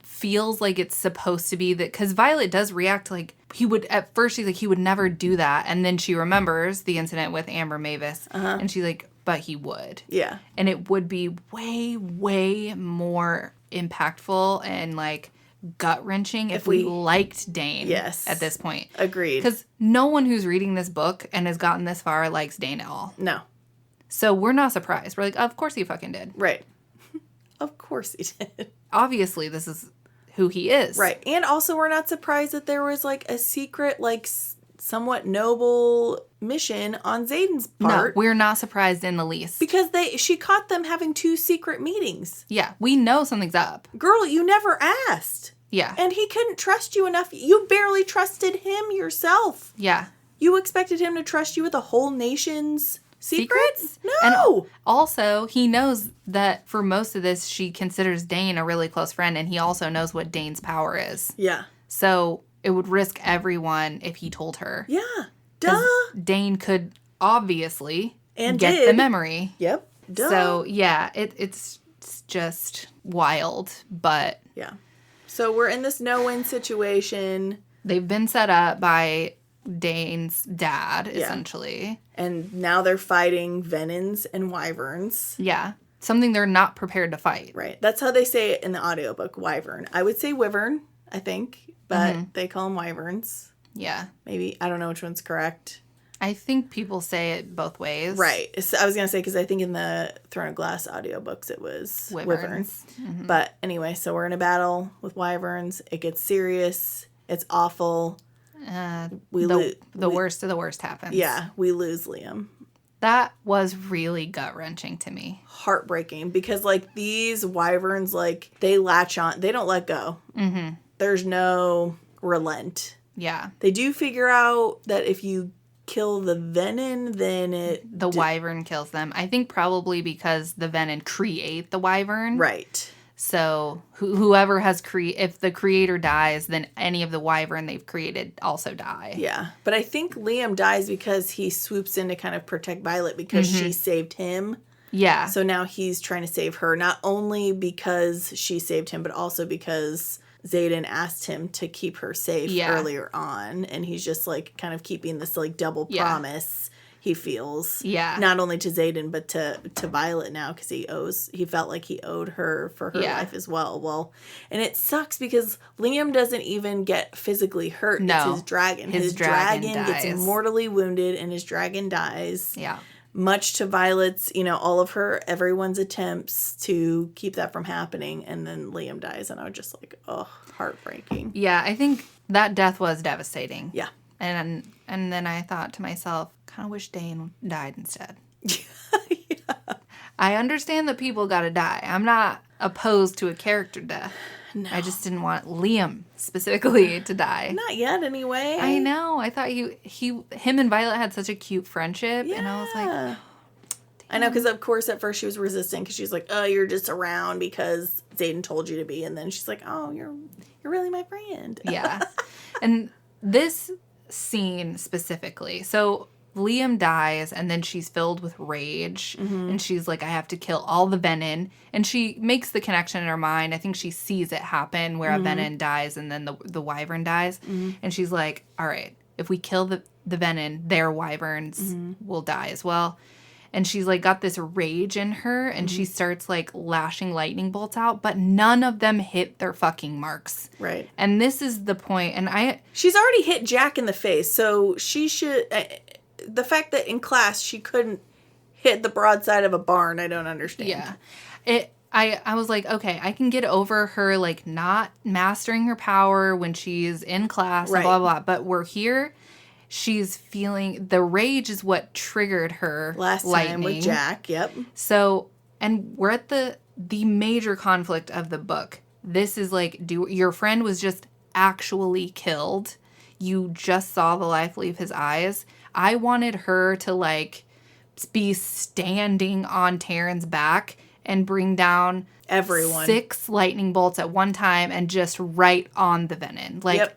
Speaker 1: feels like it's supposed to be that, because Violet does react like he would, at first she's like, he would never do that. And then she remembers the incident with Amber Mavis and she's like, but he would.
Speaker 2: Yeah.
Speaker 1: And it would be way, way more impactful and like gut-wrenching if we liked Dane at this point.
Speaker 2: Agreed.
Speaker 1: Because no one who's reading this book and has gotten this far likes Dane at all.
Speaker 2: No.
Speaker 1: So we're not surprised. We're like, of course he fucking did.
Speaker 2: Right. Of course he did.
Speaker 1: Obviously, this is who he is.
Speaker 2: Right. And also we're not surprised that there was like a secret, like somewhat noble mission on Xaden's part.
Speaker 1: No, we're not surprised in the least.
Speaker 2: Because she caught them having 2 secret meetings.
Speaker 1: Yeah, we know something's up.
Speaker 2: Girl, you never asked.
Speaker 1: Yeah.
Speaker 2: And he couldn't trust you enough. You barely trusted him yourself.
Speaker 1: Yeah.
Speaker 2: You expected him to trust you with a whole nation's secrets? No.
Speaker 1: And also, he knows that for most of this, she considers Dane a really close friend, and he also knows what Dane's power is.
Speaker 2: Yeah.
Speaker 1: So it would risk everyone if he told her.
Speaker 2: Yeah. Duh.
Speaker 1: Dane could obviously
Speaker 2: get
Speaker 1: the memory.
Speaker 2: Yep. Duh.
Speaker 1: So, it's just wild, but...
Speaker 2: Yeah. So we're in this no-win situation.
Speaker 1: They've been set up by Dane's dad, essentially.
Speaker 2: And now they're fighting Venins and Wyverns.
Speaker 1: Yeah. Something they're not prepared to fight.
Speaker 2: Right. That's how they say it in the audiobook, Wyvern. I would say Wyvern, I think, but they call them Wyverns.
Speaker 1: Yeah.
Speaker 2: Maybe. I don't know which one's correct.
Speaker 1: I think people say it both ways.
Speaker 2: Right. So I was going to say, because I think in the Throne of Glass audiobooks it was Wyverns. But anyway, so we're in a battle with Wyverns. It gets serious. It's awful.
Speaker 1: The worst of the worst happens.
Speaker 2: Yeah. We lose Liam.
Speaker 1: That was really gut-wrenching to me.
Speaker 2: Heartbreaking. Because, like, these Wyverns, like, they latch on. They don't let go. Mm-hmm. There's no relent.
Speaker 1: Yeah.
Speaker 2: They do figure out that if you kill the Venin, then
Speaker 1: the Wyvern kills them. I think probably because the Venin create the Wyvern.
Speaker 2: Right.
Speaker 1: So whoever has if the creator dies, then any of the Wyvern they've created also die.
Speaker 2: Yeah. But I think Liam dies because he swoops in to kind of protect Violet because she saved him.
Speaker 1: Yeah.
Speaker 2: So now he's trying to save her, not only because she saved him, but also because Xaden asked him to keep her safe earlier on, and he's just like kind of keeping this like double promise. he feels.
Speaker 1: Yeah.
Speaker 2: Not only to Xaden, but to Violet now, because he felt like he owed her for her life as well. Well, and it sucks because Liam doesn't even get physically hurt.
Speaker 1: No.
Speaker 2: It's his dragon. His dragon gets mortally wounded, and his dragon dies.
Speaker 1: Yeah.
Speaker 2: Much to Violet's, everyone's attempts to keep that from happening, and then Liam dies, and I was just like, oh, heartbreaking.
Speaker 1: Yeah, I think that death was devastating.
Speaker 2: Yeah.
Speaker 1: And then I thought to myself, kind of wish Dane died instead.
Speaker 2: Yeah.
Speaker 1: I understand that people gotta die. I'm not opposed to a character death.
Speaker 2: No.
Speaker 1: I just didn't want Liam specifically to die.
Speaker 2: Not yet, anyway.
Speaker 1: I know. I thought him and Violet had such a cute friendship, and I was like, oh,
Speaker 2: I know, because of course at first she was resisting because she's like, oh, you're just around because Xaden told you to be, and then she's like, oh, you're really my friend.
Speaker 1: Yeah. And this scene specifically, so Liam dies, and then she's filled with rage, and she's like, I have to kill all the Venin, and she makes the connection in her mind. I think she sees it happen where a Venin dies, and then the Wyvern dies, and she's like, all right, if we kill the Venin, their Wyverns will die as well. And she's like got this rage in her, and she starts like lashing lightning bolts out, but none of them hit their fucking marks.
Speaker 2: Right.
Speaker 1: And this is the point. And
Speaker 2: she's already hit Jack in the face, so she should. The fact that in class she couldn't hit the broadside of a barn, I don't understand.
Speaker 1: Yeah. I was like, okay, I can get over her like not mastering her power when she's in class, and blah, blah, blah. But we're here. She's feeling the rage is what triggered her
Speaker 2: last
Speaker 1: lightning.
Speaker 2: Time with Jack. Yep.
Speaker 1: So, and we're at the major conflict of the book. This is like, your friend was just actually killed. You just saw the life leave his eyes. I wanted her to like be standing on Taryn's back and bring down
Speaker 2: everyone
Speaker 1: 6 lightning bolts at one time and just right on the Venin. Like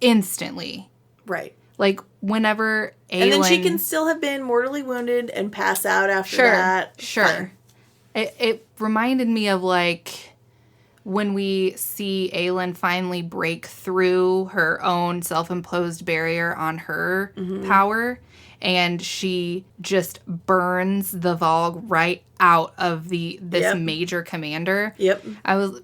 Speaker 1: instantly.
Speaker 2: Right.
Speaker 1: Like, whenever Aelin...
Speaker 2: And then she can still have been mortally wounded and pass out after that.
Speaker 1: Sure. It reminded me of, like, when we see Aelin finally break through her own self-imposed barrier on her power, and she just burns the Vogue right out of this major commander.
Speaker 2: Yep.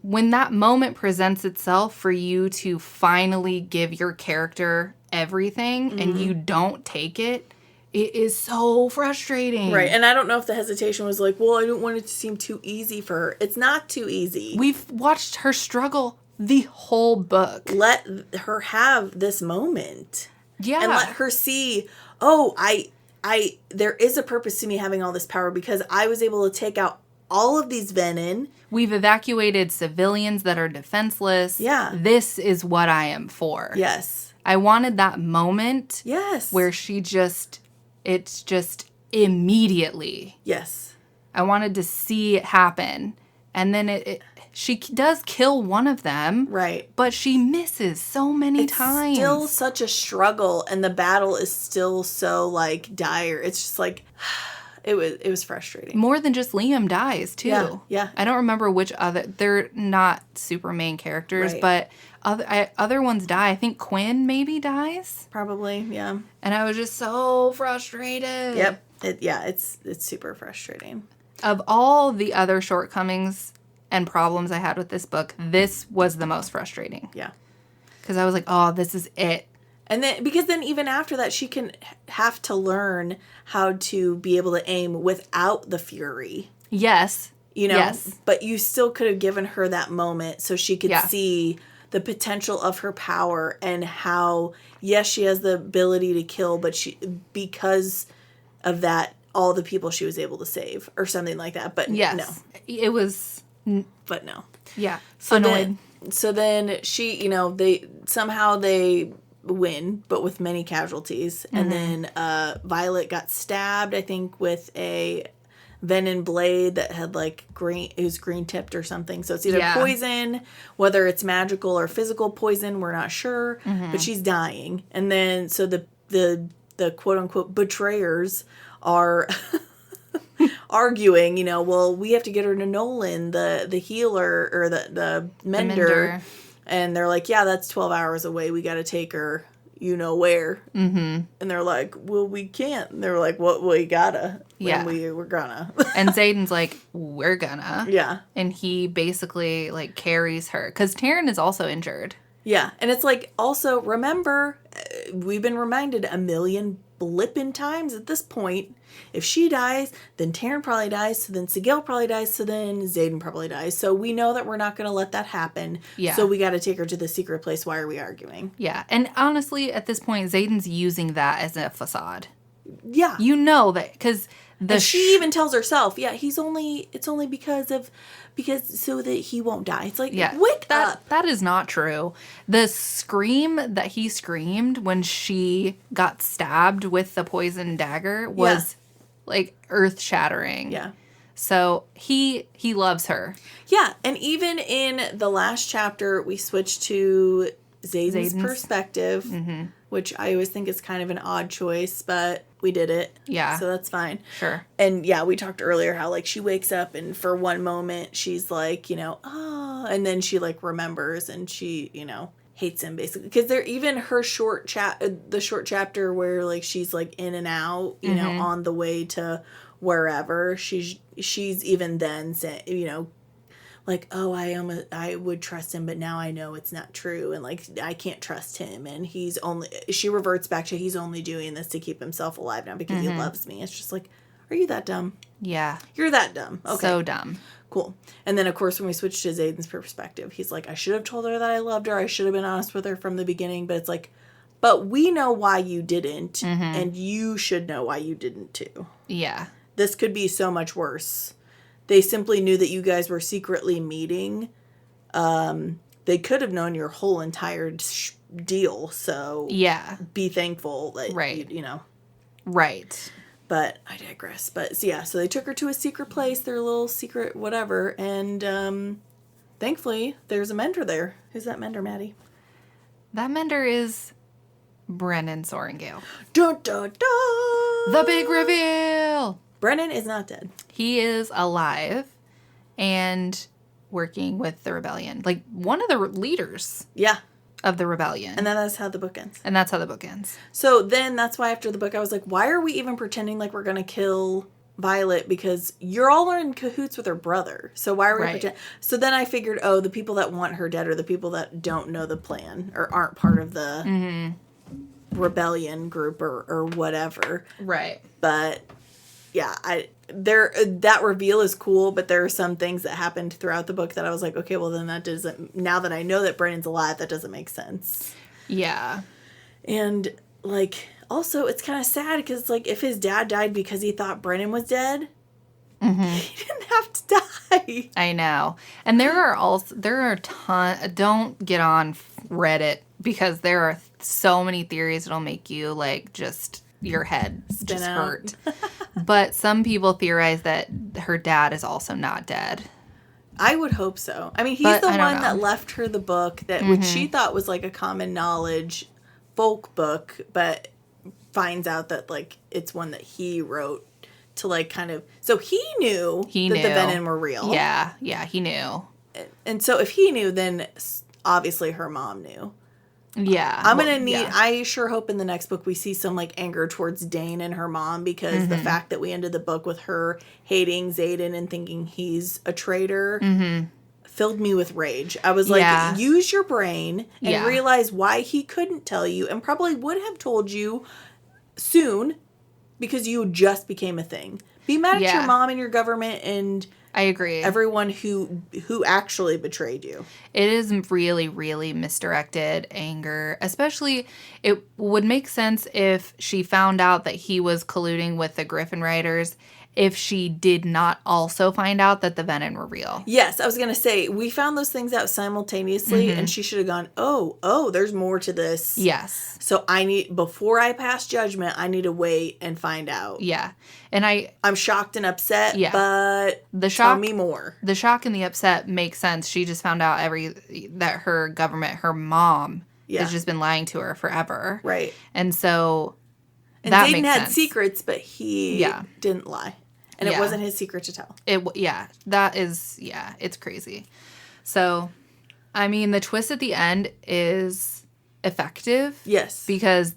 Speaker 1: When that moment presents itself for you to finally give your character everything and you don't take it, it is so frustrating.
Speaker 2: Right. And I don't know if the hesitation was like, well, I don't want it to seem too easy for her. It's not too easy.
Speaker 1: We've watched her struggle the whole book.
Speaker 2: Let her have this moment.
Speaker 1: Yeah.
Speaker 2: And let her see, oh, there is a purpose to me having all this power because I was able to take out all of these Venin.
Speaker 1: We've evacuated civilians that are defenseless.
Speaker 2: Yeah.
Speaker 1: This is what I am for.
Speaker 2: Yes.
Speaker 1: I wanted that moment.
Speaker 2: Yes.
Speaker 1: Where it's just immediately.
Speaker 2: Yes.
Speaker 1: I wanted to see it happen. And then she does kill one of them.
Speaker 2: Right.
Speaker 1: But she misses so many times.
Speaker 2: It's still such a struggle, and the battle is still so, like, dire. It's just like, it was frustrating.
Speaker 1: More than just Liam dies, too.
Speaker 2: Yeah.
Speaker 1: I don't remember which other, they're not super main characters, but other ones die. I think Quinn maybe dies.
Speaker 2: Probably, yeah.
Speaker 1: And I was just so frustrated.
Speaker 2: Yep. It's super frustrating.
Speaker 1: Of all the other shortcomings and problems I had with this book, this was the most frustrating.
Speaker 2: Yeah.
Speaker 1: Because I was like, oh, this is it.
Speaker 2: And then, because then even after that, she can have to learn how to be able to aim without the fury.
Speaker 1: Yes. Yes.
Speaker 2: But you still could have given her that moment so she could see the potential of her power and how, yes, she has the ability to kill, but because of that, all the people she was able to save or something like that. But no.
Speaker 1: It was...
Speaker 2: But no.
Speaker 1: Yeah.
Speaker 2: So then she, they win, but with many casualties. Mm-hmm. And then Violet got stabbed, I think, with a venom blade that had like it was green tipped or something. So it's either poison, whether it's magical or physical poison, we're not sure. Mm-hmm. But she's dying. And then so the quote unquote betrayers are arguing, well, we have to get her to Nolan, the healer or the mender. And they're like, yeah, that's 12 hours away. We got to take her, you know where. Mm-hmm. And they're like, well, we can't. And they're like, well, we gotta.
Speaker 1: Yeah.
Speaker 2: We're gonna.
Speaker 1: And Xaden's like, we're gonna.
Speaker 2: Yeah.
Speaker 1: And he basically, like, carries her. Because Taryn is also injured.
Speaker 2: Yeah. And it's like, also, remember, we've been reminded a million blipping times at this point. If she dies, then Taryn probably dies, so then Sigil probably dies, so then Xaden probably dies. So we know that we're not going to let that happen.
Speaker 1: Yeah.
Speaker 2: So we got to take her to the secret place. Why are we arguing?
Speaker 1: Yeah. And honestly, at this point, Xaden's using that as a facade.
Speaker 2: Yeah.
Speaker 1: You know that, because
Speaker 2: she even tells herself, yeah, it's only because so that he won't die. It's like, wake up.
Speaker 1: That is not true. The scream that he screamed when she got stabbed with the poison dagger was like earth-shattering.
Speaker 2: Yeah.
Speaker 1: So he loves her.
Speaker 2: Yeah, and even in the last chapter, we switched to Xaden's perspective, which I always think is kind of an odd choice, but we did it.
Speaker 1: Yeah.
Speaker 2: So that's fine.
Speaker 1: Sure.
Speaker 2: And yeah, we talked earlier how like she wakes up and for one moment she's like, and then she like remembers and she, hates him basically. Because they're even her the short chapter where like she's like in and out, on the way to wherever, she's even then saying, like, oh, I would trust him, but now I know it's not true, and like I can't trust him, and she reverts back to he's only doing this to keep himself alive now because he loves me. It's just like, are you that dumb?
Speaker 1: Yeah.
Speaker 2: You're that dumb. Okay.
Speaker 1: So dumb.
Speaker 2: Cool. And then of course when we switch to Xaden's perspective, he's like, I should have told her that I loved her. I should have been honest with her from the beginning, but it's like, but we know why you didn't, and you should know why you didn't too. Yeah. This could be so much worse. They simply knew that you guys were secretly meeting. They could have known your whole entire deal. So yeah, be thankful that right. Right. But I digress. But so they took her to a secret place, their little secret whatever, and thankfully there's a mender there. Who's that mender, Maddie?
Speaker 1: That mender is Brennan Sorrengail.
Speaker 2: Dun, dun, dun.
Speaker 1: The big reveal.
Speaker 2: Brennan is not dead.
Speaker 1: He is alive and working with the rebellion. Like, one of the leaders. Yeah. Of the rebellion.
Speaker 2: And then that's how the book ends.
Speaker 1: And that's how the book ends.
Speaker 2: So then that's why after the book I was like, why are we even pretending like we're going to kill Violet? Because you're all in cahoots with her brother. So why are we pretending? So then I figured, the people that want her dead are the people that don't know the plan or aren't part of the rebellion group or whatever. Right. But yeah, that reveal is cool, but there are some things that happened throughout the book that I was like, okay, well then that doesn't, now that I know that Brennan's alive, that doesn't make sense. Yeah. And like, also it's kind of sad because like if his dad died because he thought Brennan was dead, he didn't have to die.
Speaker 1: I know. And there are a ton, don't get on Reddit because there are so many theories that'll make you like just your head
Speaker 2: spin
Speaker 1: just
Speaker 2: out.
Speaker 1: Hurt. But some people theorize that her dad is also not dead.
Speaker 2: I would hope so. I mean, he's the one that left her the book that which she thought was like a common knowledge folk book, but finds out that like it's one that he wrote to like kind of, so he knew that the Venom were real.
Speaker 1: Yeah, he knew.
Speaker 2: And so if he knew, then obviously her mom knew. Yeah. I'm going to need, I sure hope in the next book we see some like anger towards Dane and her mom, because the fact that we ended the book with her hating Xaden and thinking he's a traitor filled me with rage. I was like, use your brain and realize why he couldn't tell you and probably would have told you soon because you just became a thing. Be mad at your mom and your government and
Speaker 1: I agree.
Speaker 2: Everyone who actually betrayed you.
Speaker 1: It is really, really misdirected anger. Especially, it would make sense if she found out that he was colluding with the Griffin Riders if she did not also find out that the Venom were real.
Speaker 2: Yes, I was going to say, we found those things out simultaneously, and she should have gone, oh, there's more to this. Yes. So before I pass judgment, I need to wait and find out. Yeah. And I'm shocked and upset, but tell me more.
Speaker 1: The shock and the upset makes sense. She just found out that her government, her mom, has just been lying to her forever. Right. And so that
Speaker 2: Xaden
Speaker 1: makes
Speaker 2: had
Speaker 1: sense.
Speaker 2: secrets, but he didn't lie. And it wasn't his secret to tell.
Speaker 1: It's crazy. So, I mean, the twist at the end is effective.
Speaker 2: Yes.
Speaker 1: Because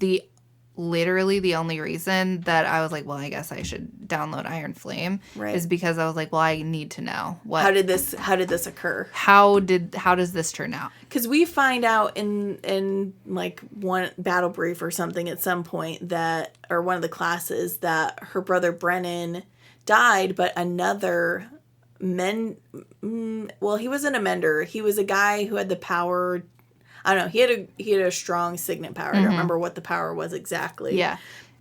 Speaker 1: literally the only reason that I was like, well, I guess I should download Iron Flame is because I was like, well, I need to know
Speaker 2: how did this occur?
Speaker 1: How does this turn out?
Speaker 2: Because we find out in like one battle brief or something at some point that, or one of the classes, that her brother Brennan died, but another well, he wasn't a mender. He was a guy who had the power. I don't know. He had a strong signet power. I don't remember what the power was exactly.
Speaker 1: Yeah.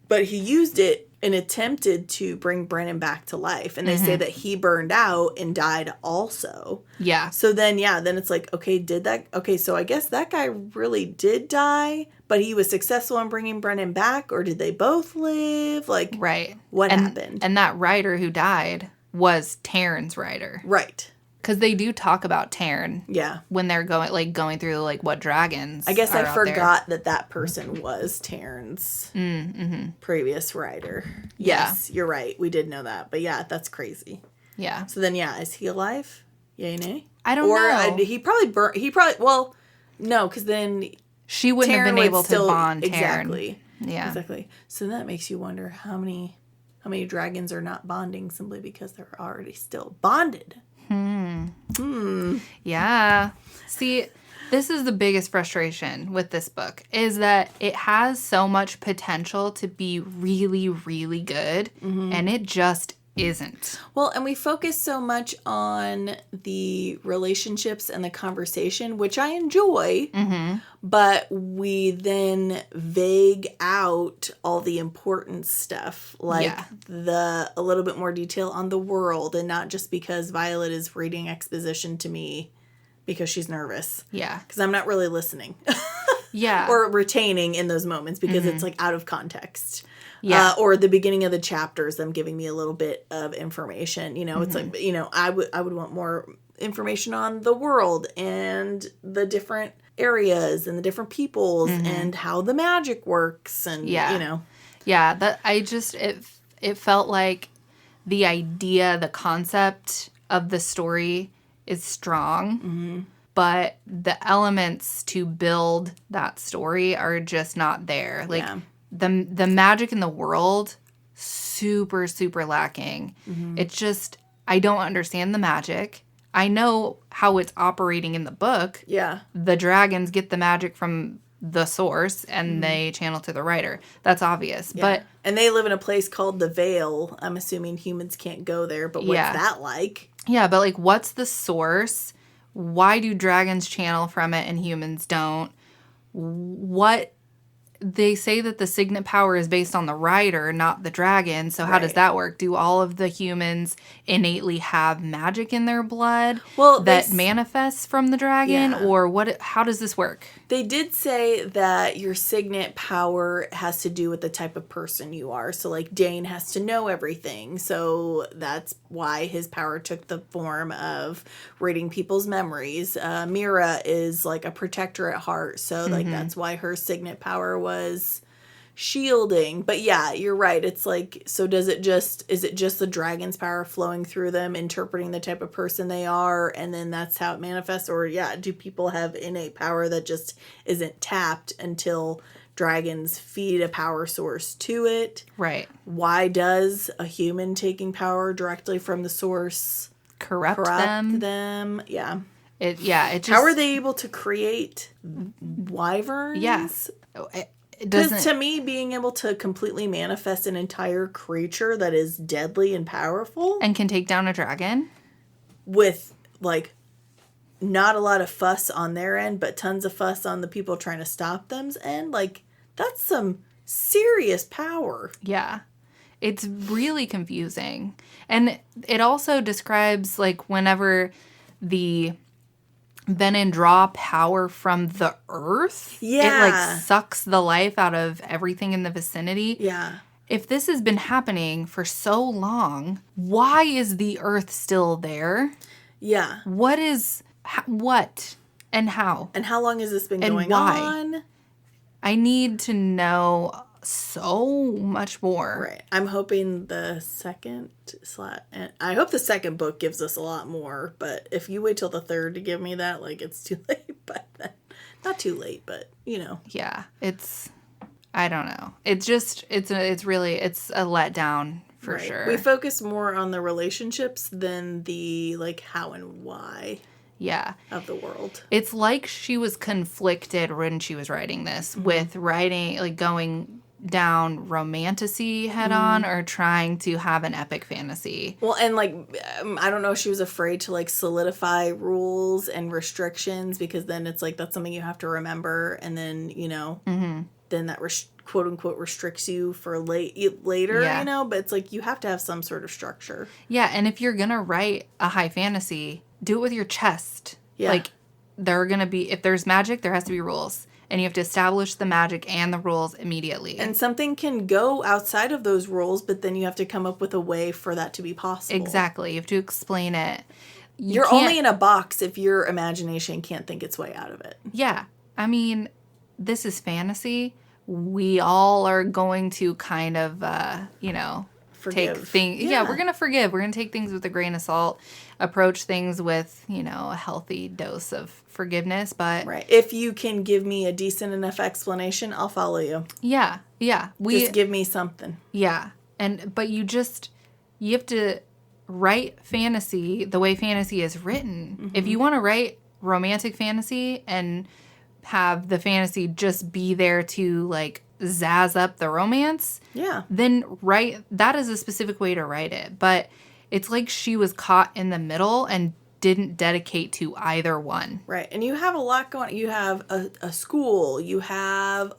Speaker 2: But he used it and attempted to bring Brennan back to life. And they say that he burned out and died also.
Speaker 1: Yeah.
Speaker 2: So then, then it's like, so I guess that guy really did die, but he was successful in bringing Brennan back, or did they both live? Like,
Speaker 1: right.
Speaker 2: What happened?
Speaker 1: And that rider who died was Taryn's rider.
Speaker 2: Right.
Speaker 1: Because they do talk about Taryn.
Speaker 2: Yeah.
Speaker 1: When they're going through like what dragons.
Speaker 2: I guess I forgot that person was Taryn's previous rider. Yes, you're right. We did know that. But yeah, that's crazy.
Speaker 1: Yeah.
Speaker 2: So then, is he alive? Yay, nay?
Speaker 1: I don't know.
Speaker 2: He probably, no, because then
Speaker 1: she wouldn't have been able to bond Taryn.
Speaker 2: Exactly.
Speaker 1: Yeah.
Speaker 2: Exactly. So that makes you wonder how many dragons are not bonding simply because they're already still bonded.
Speaker 1: Yeah. See, this is the biggest frustration with this book, is that it has so much potential to be really, really good, and it just isn't.
Speaker 2: Well, and we focus so much on the relationships and the conversation, which I enjoy, but we then vague out all the important stuff, like a little bit more detail on the world, and not just because Violet is reading exposition to me because she's nervous.
Speaker 1: Yeah.
Speaker 2: Because I'm not really listening.
Speaker 1: Yeah.
Speaker 2: Or retaining in those moments because it's like out of context.
Speaker 1: Yeah.
Speaker 2: Or the beginning of the chapters, them giving me a little bit of information. It's like, I would want more information on the world and the different areas and the different peoples and how the magic works and,
Speaker 1: Yeah, that it felt like the idea, the concept of the story is strong, but the elements to build that story are just not there. Like, the magic in the world, super, super lacking. It's just, I don't understand the magic. I know how it's operating in the book.
Speaker 2: Yeah.
Speaker 1: The dragons get the magic from the source and they channel to the writer. That's obvious. Yeah.
Speaker 2: And they live in a place called the Vale. I'm assuming humans can't go there, but what's that like?
Speaker 1: Yeah, but like, what's the source? Why do dragons channel from it and humans don't? They say that the signet power is based on the rider, not the dragon. So how does that work? Do all of the humans innately have magic in their blood that manifests from the dragon? Yeah. Or how does this work?
Speaker 2: They did say that your signet power has to do with the type of person you are. So like Dane has to know everything. So that's why his power took the form of reading people's memories. Mira is like a protector at heart. So like that's why her signet power was shielding. But yeah, you're right. It's like, so is it just the dragon's power flowing through them, interpreting the type of person they are, and then that's how it manifests? Or do people have innate power that just isn't tapped until dragons feed a power source to it?
Speaker 1: Right.
Speaker 2: Why does a human taking power directly from the source
Speaker 1: corrupt them?
Speaker 2: Yeah.
Speaker 1: How
Speaker 2: are they able to create wyverns?
Speaker 1: Yes.
Speaker 2: Because to me, being able to completely manifest an entire creature that is deadly and powerful
Speaker 1: and can take down a dragon
Speaker 2: with like not a lot of fuss on their end, but tons of fuss on the people trying to stop them's end, like that's some serious power.
Speaker 1: Yeah. It's really confusing. And it also describes like whenever the Venom draw power from the earth.
Speaker 2: Yeah.
Speaker 1: It like sucks the life out of everything in the vicinity.
Speaker 2: Yeah.
Speaker 1: If this has been happening for so long, why is the earth still there?
Speaker 2: Yeah.
Speaker 1: What and how?
Speaker 2: And how long has this been going on?
Speaker 1: I need to know so much more.
Speaker 2: Right. I'm hoping I hope the second book gives us a lot more, but if you wait till the third to give me that, like, it's too late by then. Not too late, but,
Speaker 1: Yeah, I don't know. It's just, it's a letdown for sure.
Speaker 2: We focus more on the relationships than the, how and why of the world.
Speaker 1: It's like she was conflicted when she was writing this with writing, going down romantasy head on or trying to have an epic fantasy.
Speaker 2: Well, and I don't know if she was afraid to solidify rules and restrictions, because then it's that's something you have to remember, and then then that quote unquote restricts you for later, but it's you have to have some sort of structure.
Speaker 1: Yeah, and if you're gonna write a high fantasy, do it with your chest.
Speaker 2: Yeah.
Speaker 1: There are gonna be, if there's magic, there has to be rules. And you have to establish the magic and the rules immediately.
Speaker 2: And something can go outside of those rules, but then you have to come up with a way for that to be possible.
Speaker 1: Exactly. You have to explain it.
Speaker 2: You're only in a box if your imagination can't think its way out of it.
Speaker 1: Yeah. I mean, this is fantasy. We all are going to kind of,
Speaker 2: Forgive.
Speaker 1: take things. Yeah, we're going to forgive. We're going to take things with a grain of salt, approach things with, a healthy dose of forgiveness. But
Speaker 2: right. If you can give me a decent enough explanation, I'll follow you.
Speaker 1: Yeah. Yeah.
Speaker 2: Just give me something.
Speaker 1: Yeah. But you have to write fantasy the way fantasy is written. Mm-hmm. If you want to write romantic fantasy and have the fantasy just be there to zazz up the romance, then that is a specific way to write it. But it's like she was caught in the middle and didn't dedicate to either one.
Speaker 2: Right. And you have a lot going on. You have a school, you have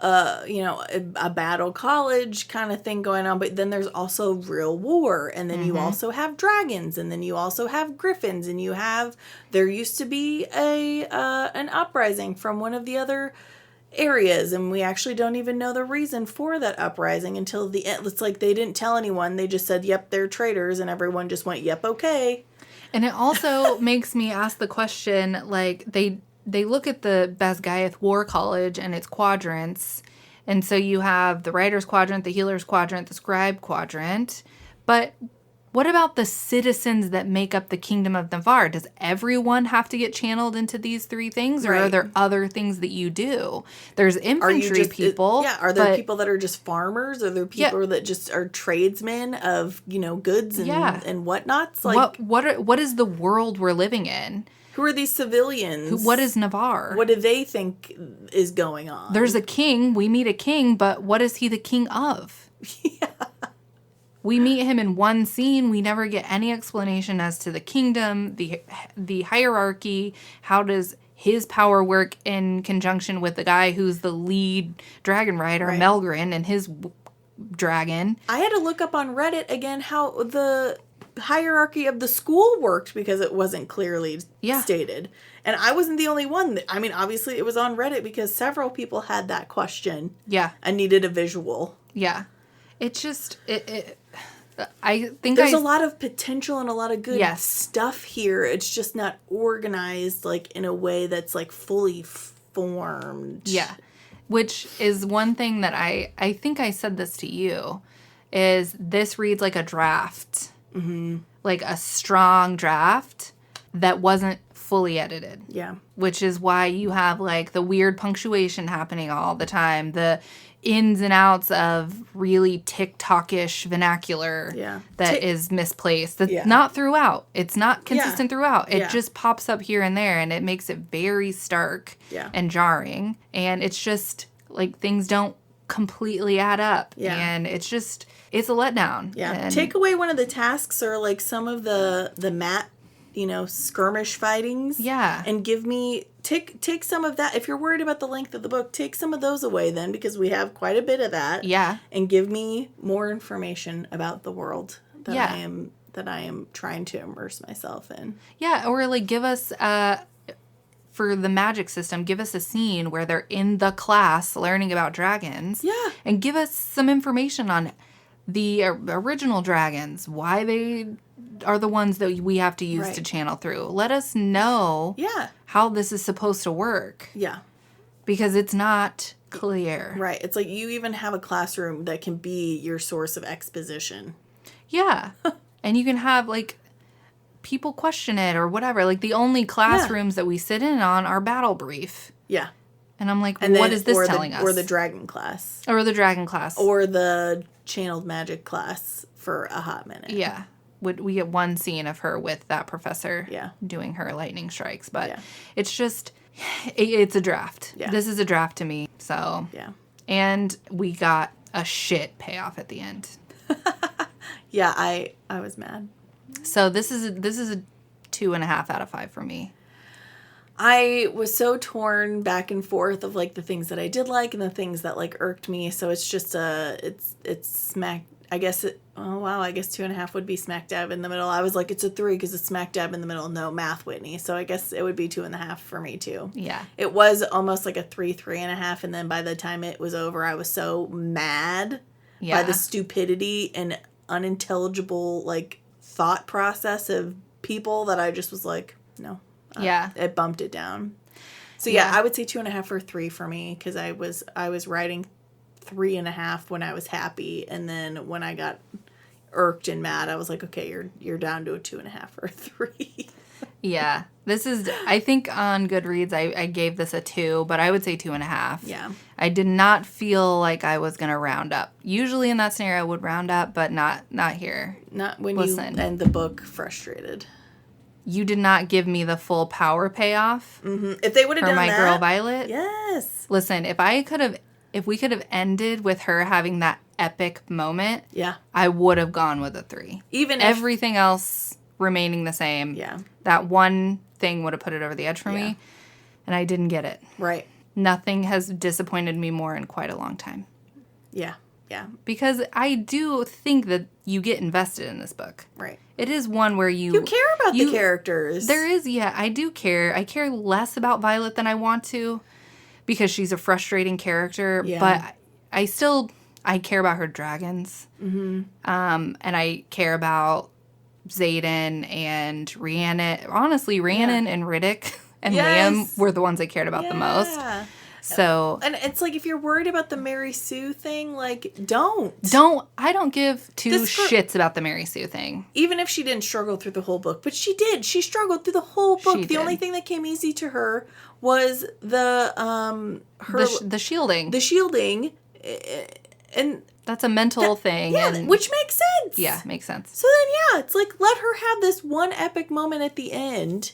Speaker 2: a battle college kind of thing going on, but then there's also real war, and then you also have dragons, and then you also have griffins, and there used to be an uprising from one of the other areas, and we actually don't even know the reason for that uprising until the end. It's they didn't tell anyone. They just said, yep, they're traitors, and everyone just went, yep, okay.
Speaker 1: And it also makes me ask the question, they look at the Basgiath War College and its quadrants, and so you have the writer's quadrant, the healer's quadrant, the scribe quadrant, but what about the citizens that make up the Kingdom of Navarre? Does everyone have to get channeled into these three things, or are there other things that you do? There's infantry people.
Speaker 2: Are there people that are just farmers? Are there people that just are tradesmen of, goods and whatnots?
Speaker 1: What is the world we're living in?
Speaker 2: Who are these civilians?
Speaker 1: What is Navarre?
Speaker 2: What do they think is going on?
Speaker 1: There's a king. We meet a king, but what is he the king of?
Speaker 2: Yeah.
Speaker 1: We meet him in one scene. We never get any explanation as to the kingdom, the hierarchy. How does his power work in conjunction with the guy who's the lead dragon rider, Melgren, and his dragon? I had
Speaker 2: to look up on Reddit again how the hierarchy of the school worked, because it wasn't clearly stated. And I wasn't the only one. Obviously it was on Reddit because several people had that question. Yeah. And needed a visual.
Speaker 1: Yeah. It's just, I think
Speaker 2: there's a lot of potential and a lot of good stuff here. It's just not organized in a way that's fully formed.
Speaker 1: Yeah. Which is one thing that I think I said this to you, is this reads like a draft. Mm-hmm. Like a strong draft that wasn't fully edited. Yeah. Which is why you have the weird punctuation happening all the time. The ins and outs of really TikTok-ish vernacular that is misplaced. That's not throughout. It's not consistent throughout. It just pops up here and there, and it makes it very stark and jarring. And it's just things don't completely add up. Yeah. And it's a letdown.
Speaker 2: Yeah.
Speaker 1: And
Speaker 2: take away one of the tasks or some of the mat, skirmish fightings. Yeah. And give me take some of that. If you're worried about the length of the book, take some of those away then, because we have quite a bit of that. Yeah. And give me more information about the world that I am trying to immerse myself in.
Speaker 1: Yeah, or give us for the magic system, give us a scene where they're in the class learning about dragons. Yeah. And give us some information on the original dragons, why they are the ones that we have to use to channel through. Let us know how this is supposed to work. Yeah. Because it's not clear.
Speaker 2: Right. It's you even have a classroom that can be your source of exposition.
Speaker 1: Yeah. And you can have people question it or whatever. Like, the only classrooms that we sit in on are battle brief.
Speaker 2: Yeah.
Speaker 1: And I'm like, what is this telling us?
Speaker 2: Or the dragon class.
Speaker 1: Or the dragon class.
Speaker 2: Or the channeled magic class for a hot minute.
Speaker 1: Yeah. We get one scene of her with that professor doing her lightning strikes. But it's just, it's a draft. Yeah. This is a draft to me. So. Yeah. And we got a shit payoff at the end.
Speaker 2: Yeah, I was mad.
Speaker 1: So this is a 2.5 out of 5 for me.
Speaker 2: I was so torn back and forth of, like, the things that I did like and the things that, like, irked me. So it's just it's smack. I guess I guess 2.5 would be smack dab in the middle. I was like, it's a 3 because it's smack dab in the middle. No math, Whitney. So I guess it would be 2.5 for me too. Yeah. It was almost like a 3.5, and then by the time it was over, I was so mad by the stupidity and unintelligible, like, thought process of people that I just was like, no. It bumped it down. So I would say 2.5 or 3 for me, because I was writing 3.5 when I was happy, and then when I got irked and mad, I was like, okay, you're down to a 2.5 or a 3. Yeah, this is, I think on Goodreads I gave this a 2, but I would say 2.5. Yeah, I did not feel like I was gonna round up. Usually in that scenario I would round up, but not here. Not when you end the book frustrated. You did not give me the full power payoff. Mm-hmm. If they would have done that, for my girl Violet. Yes. Listen, if we could have ended with her having that epic moment, I would have gone with a 3. Even if everything else remaining the same. Yeah. That one thing would have put it over the edge for me, and I didn't get it. Right. Nothing has disappointed me more in quite a long time. Yeah. Yeah. Because I do think that you get invested in this book. Right. It is one where you care about the characters. There is, I do care. I care less about Violet than I want to, because she's a frustrating character. Yeah. But I care about her dragons. Mm-hmm. And I care about Xaden and Rhiannon. Honestly, Rhiannon and Riddick and Liam were the ones I cared about the most. So, and it's like, if you're worried about the Mary Sue thing, like, I don't give two shits about the Mary Sue thing. Even if she didn't struggle through the whole book, but she did. She struggled through the whole book. The only thing that came easy to her was the shielding. The shielding, and that's a mental thing. Yeah, which makes sense. Yeah, makes sense. So then, it's like, let her have this one epic moment at the end.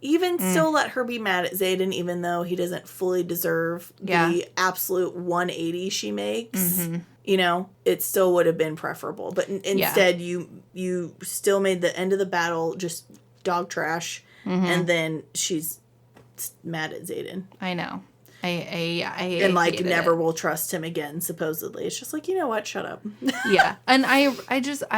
Speaker 2: Even still let her be mad at Xaden, even though he doesn't fully deserve the absolute 180 she makes. Mm-hmm. You know, it still would have been preferable. But instead, you still made the end of the battle just dog trash. Mm-hmm. And then she's mad at Xaden. I know. And like never will trust him again, supposedly. It's just like, you know what? Shut up. Yeah. And I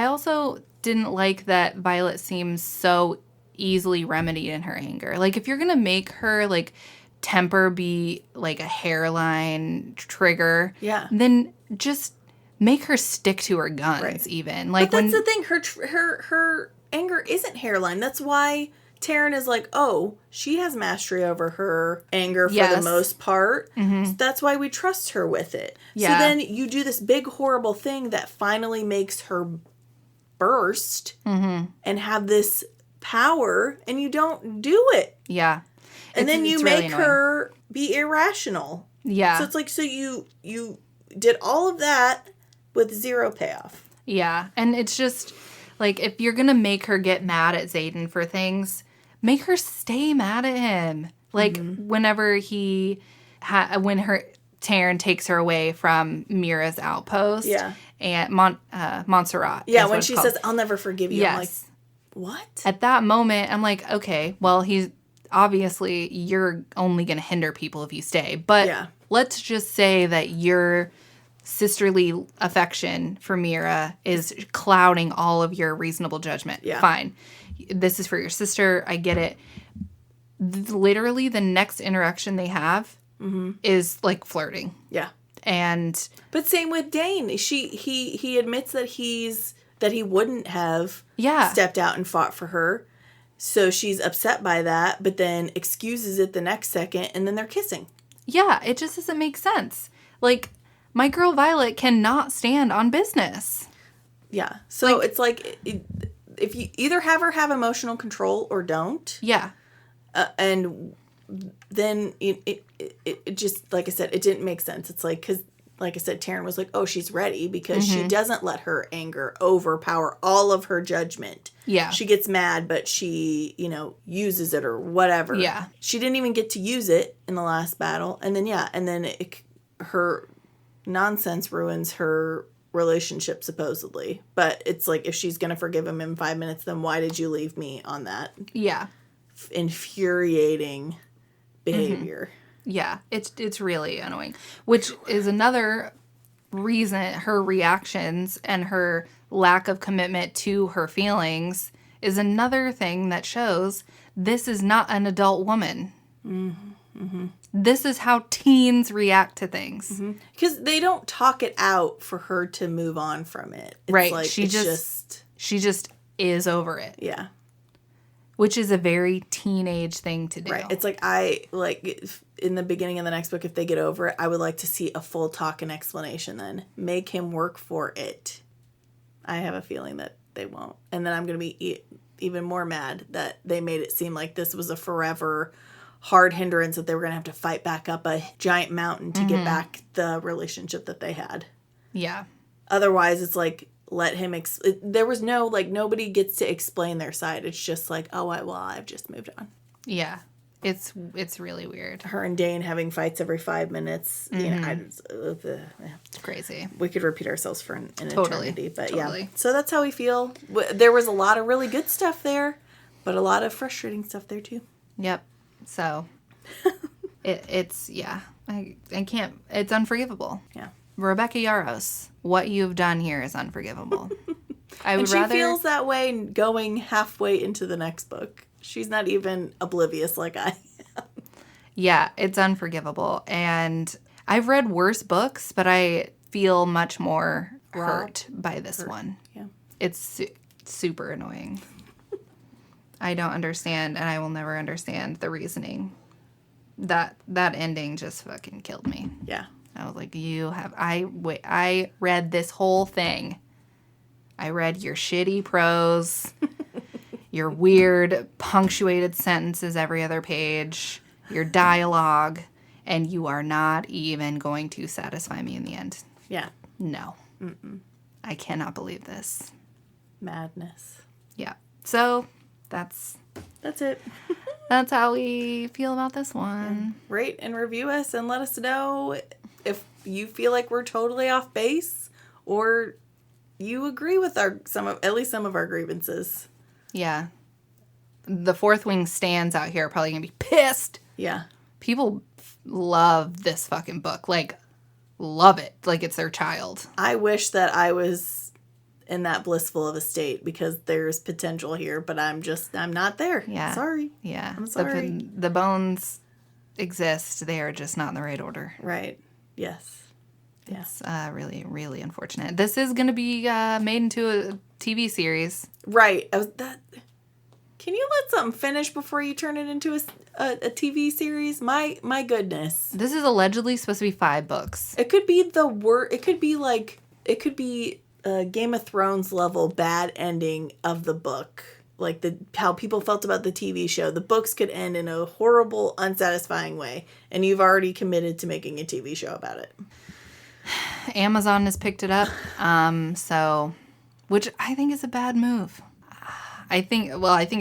Speaker 2: also didn't like that Violet seems so easily remedied in her anger. Like, if you're gonna make her like temper be like a hairline trigger, then just make her stick to her guns. Right. Even like, but that's the thing, her anger isn't hairline. That's why Taryn is like, oh, she has mastery over her anger for the most part. Mm-hmm. So that's why we trust her with it. Yeah. So then you do this big horrible thing that finally makes her burst and have this power, and you don't do it. Yeah. And then you make really her be irrational. Yeah. So it's like, so you did all of that with zero payoff. Yeah. And it's just like, if you're going to make her get mad at Xaden for things, make her stay mad at him. Like, whenever when Taryn takes her away from Mira's outpost. Yeah. And Montserrat. Yeah, when she says, I'll never forgive you. Yes. I'm like, what? At that moment, I'm like, okay, well, he's obviously, you're only going to hinder people if you stay. But let's just say that your sisterly affection for Mira is clouding all of your reasonable judgment. Yeah. Fine. This is for your sister. I get it. Literally, the next interaction they have is like flirting. Yeah. But same with Dane. He admits that he wouldn't have stepped out and fought for her. So she's upset by that, but then excuses it the next second, and then they're kissing. Yeah, it just doesn't make sense. Like, my girl Violet cannot stand on business. Yeah. So it's like, if you either have her have emotional control or don't.
Speaker 1: Yeah.
Speaker 2: And then it just, like I said, it didn't make sense. It's like, because, like I said, Taryn was like, oh, she's ready, because she doesn't let her anger overpower all of her judgment.
Speaker 1: Yeah.
Speaker 2: She gets mad, but she, uses it or whatever.
Speaker 1: Yeah.
Speaker 2: She didn't even get to use it in the last battle. And then, her nonsense ruins her relationship, supposedly. But it's like, if she's going to forgive him in 5 minutes, then why did you leave me on that?
Speaker 1: Yeah.
Speaker 2: Infuriating behavior.
Speaker 1: Yeah, it's really annoying, which is another reason her reactions and her lack of commitment to her feelings is another thing that shows this is not an adult woman. Mm-hmm. This is how teens react to things.
Speaker 2: Because they don't talk it out for her to move on from it. It's
Speaker 1: right.
Speaker 2: Like,
Speaker 1: she just is over it.
Speaker 2: Yeah.
Speaker 1: Which is a very teenage thing to do.
Speaker 2: Right. It's like, in the beginning of the next book, if they get over it, I would like to see a full talk and explanation then. Make him work for it. I have a feeling that they won't. And then I'm going to be even more mad that they made it seem like this was a forever hard hindrance, that they were going to have to fight back up a giant mountain to get back the relationship that they had.
Speaker 1: Yeah.
Speaker 2: Otherwise, it's like, let him, there was no, nobody gets to explain their side. It's just like, oh, I've just moved on.
Speaker 1: Yeah. It's really weird.
Speaker 2: Her and Dane having fights every 5 minutes.
Speaker 1: It's crazy.
Speaker 2: We could repeat ourselves for an eternity. But yeah. So that's how we feel. There was a lot of really good stuff there, but a lot of frustrating stuff there too.
Speaker 1: Yep. So it's I can't. It's unforgivable.
Speaker 2: Yeah.
Speaker 1: Rebecca Yarros, what you've done here is unforgivable.
Speaker 2: She feels that way going halfway into the next book. She's not even oblivious like I am.
Speaker 1: Yeah, it's unforgivable. And I've read worse books, but I feel much more hurt by this one.
Speaker 2: Yeah.
Speaker 1: It's super annoying. I don't understand, and I will never understand the reasoning. That ending just fucking killed me.
Speaker 2: Yeah.
Speaker 1: I was like, I read this whole thing. I read your shitty prose, your weird punctuated sentences every other page, your dialogue, and you are not even going to satisfy me in the end.
Speaker 2: Yeah.
Speaker 1: No. Mm-mm. I cannot believe this.
Speaker 2: Madness.
Speaker 1: Yeah. So, that's
Speaker 2: it.
Speaker 1: That's how we feel about this one.
Speaker 2: Yeah. Rate and review us and let us know if you feel like we're totally off base or you agree with at least some of our grievances.
Speaker 1: Yeah. The Fourth Wing stands out here are probably going to be pissed.
Speaker 2: Yeah.
Speaker 1: People love this fucking book. Love it. Like it's their child.
Speaker 2: I wish that I was in that blissful of a state because there's potential here, but I'm not there.
Speaker 1: Yeah.
Speaker 2: Sorry.
Speaker 1: Yeah.
Speaker 2: I'm sorry.
Speaker 1: The bones exist. They are just not in the right order.
Speaker 2: Right. Yes. Yeah.
Speaker 1: It's really, really unfortunate. This is going to be made into a TV series.
Speaker 2: Right. Can you let something finish before you turn it into a TV series? My goodness.
Speaker 1: This is allegedly supposed to be 5 books.
Speaker 2: It could be it could be Game of Thrones level bad ending of the book. Like how people felt about the TV show. The books could end in a horrible, unsatisfying way. And you've already committed to making a TV show about it.
Speaker 1: Amazon has picked it up. Which I think is a bad move. I think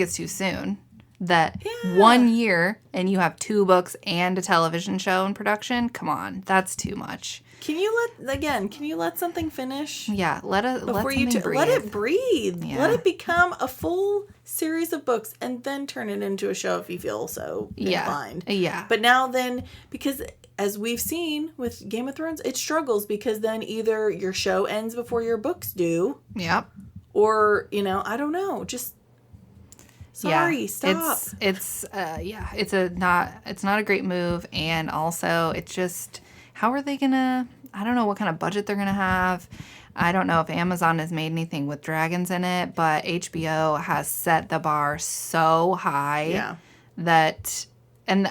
Speaker 1: it's too soon. That 1 year and you have 2 books and a television show in production? Come on, that's too much.
Speaker 2: Can you let something finish?
Speaker 1: Yeah, let it breathe.
Speaker 2: Let it breathe.
Speaker 1: Yeah.
Speaker 2: Let it become a full series of books and then turn it into a show if you feel so inclined.
Speaker 1: Yeah.
Speaker 2: But now then, because as we've seen with Game of Thrones, it struggles because then either your show ends before your books do.
Speaker 1: Yep.
Speaker 2: Or, I don't know, just sorry, stop.
Speaker 1: It's not a great move, and also it's just how are they gonna? I don't know what kind of budget they're gonna have. I don't know if Amazon has made anything with dragons in it, but HBO has set the bar so high that, and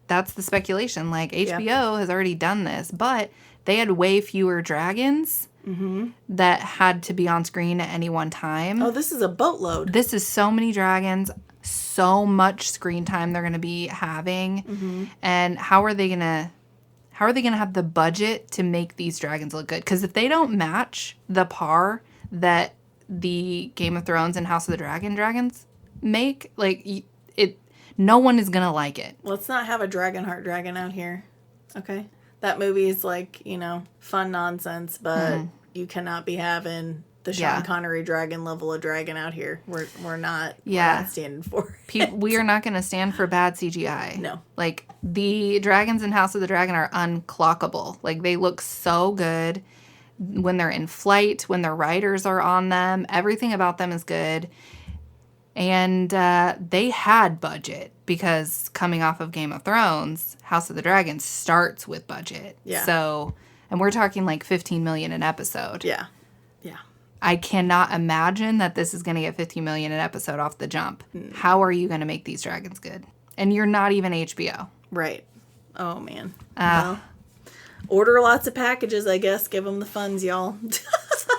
Speaker 1: that's the speculation. Like HBO has already done this, but they had way fewer dragons. that had to be on screen at any one time.
Speaker 2: Oh, this is a boatload.
Speaker 1: This is so many dragons, so much screen time they're going to be having. And how are they going to have the budget to make these dragons look good? Because if they don't match the par that the Game of Thrones and House of the Dragon dragons make, like, no one is going to like it.
Speaker 2: Let's not have a Dragonheart dragon out here. Okay? That movie is like, fun nonsense, but you cannot be having the Sean Connery dragon level of dragon out here. We're not standing for it.
Speaker 1: We are not going to stand for bad CGI.
Speaker 2: No.
Speaker 1: Like, the dragons in House of the Dragon are unclockable. Like, they look so good when they're in flight, when their riders are on them. Everything about them is good. And they had budget because coming off of Game of Thrones, House of the Dragon starts with budget.
Speaker 2: Yeah.
Speaker 1: So, and we're talking like $15 million an episode.
Speaker 2: Yeah. Yeah.
Speaker 1: I cannot imagine that this is going to get $15 million an episode off the jump. How are you going to make these dragons good? And you're not even HBO.
Speaker 2: Right. Oh, man. Well, order lots of packages, I guess. Give them the funds, y'all.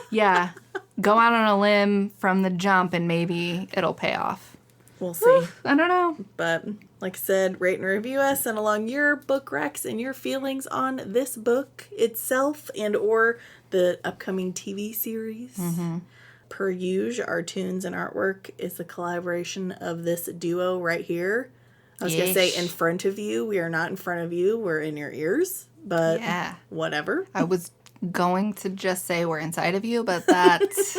Speaker 1: Yeah. Go out on a limb from the jump and maybe it'll pay off.
Speaker 2: We'll see.
Speaker 1: I don't know.
Speaker 2: But like I said, rate and review us, send along your book recs and your feelings on this book itself and or the upcoming TV series. Per usual, our tunes and artwork is a collaboration of this duo right here. I was going to say in front of you. We are not in front of you. We're in your ears. But whatever.
Speaker 1: I was going to just say we're inside of you, but that's...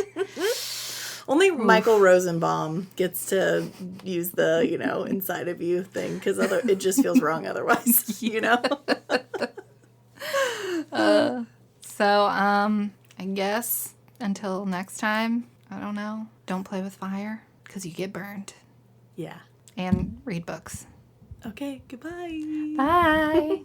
Speaker 2: Only Michael Rosenbaum gets to use the, inside of you thing, because it just feels wrong otherwise,
Speaker 1: So, I guess until next time, I don't know, don't play with fire, because you get burned.
Speaker 2: Yeah.
Speaker 1: And read books.
Speaker 2: Okay, goodbye.
Speaker 1: Bye.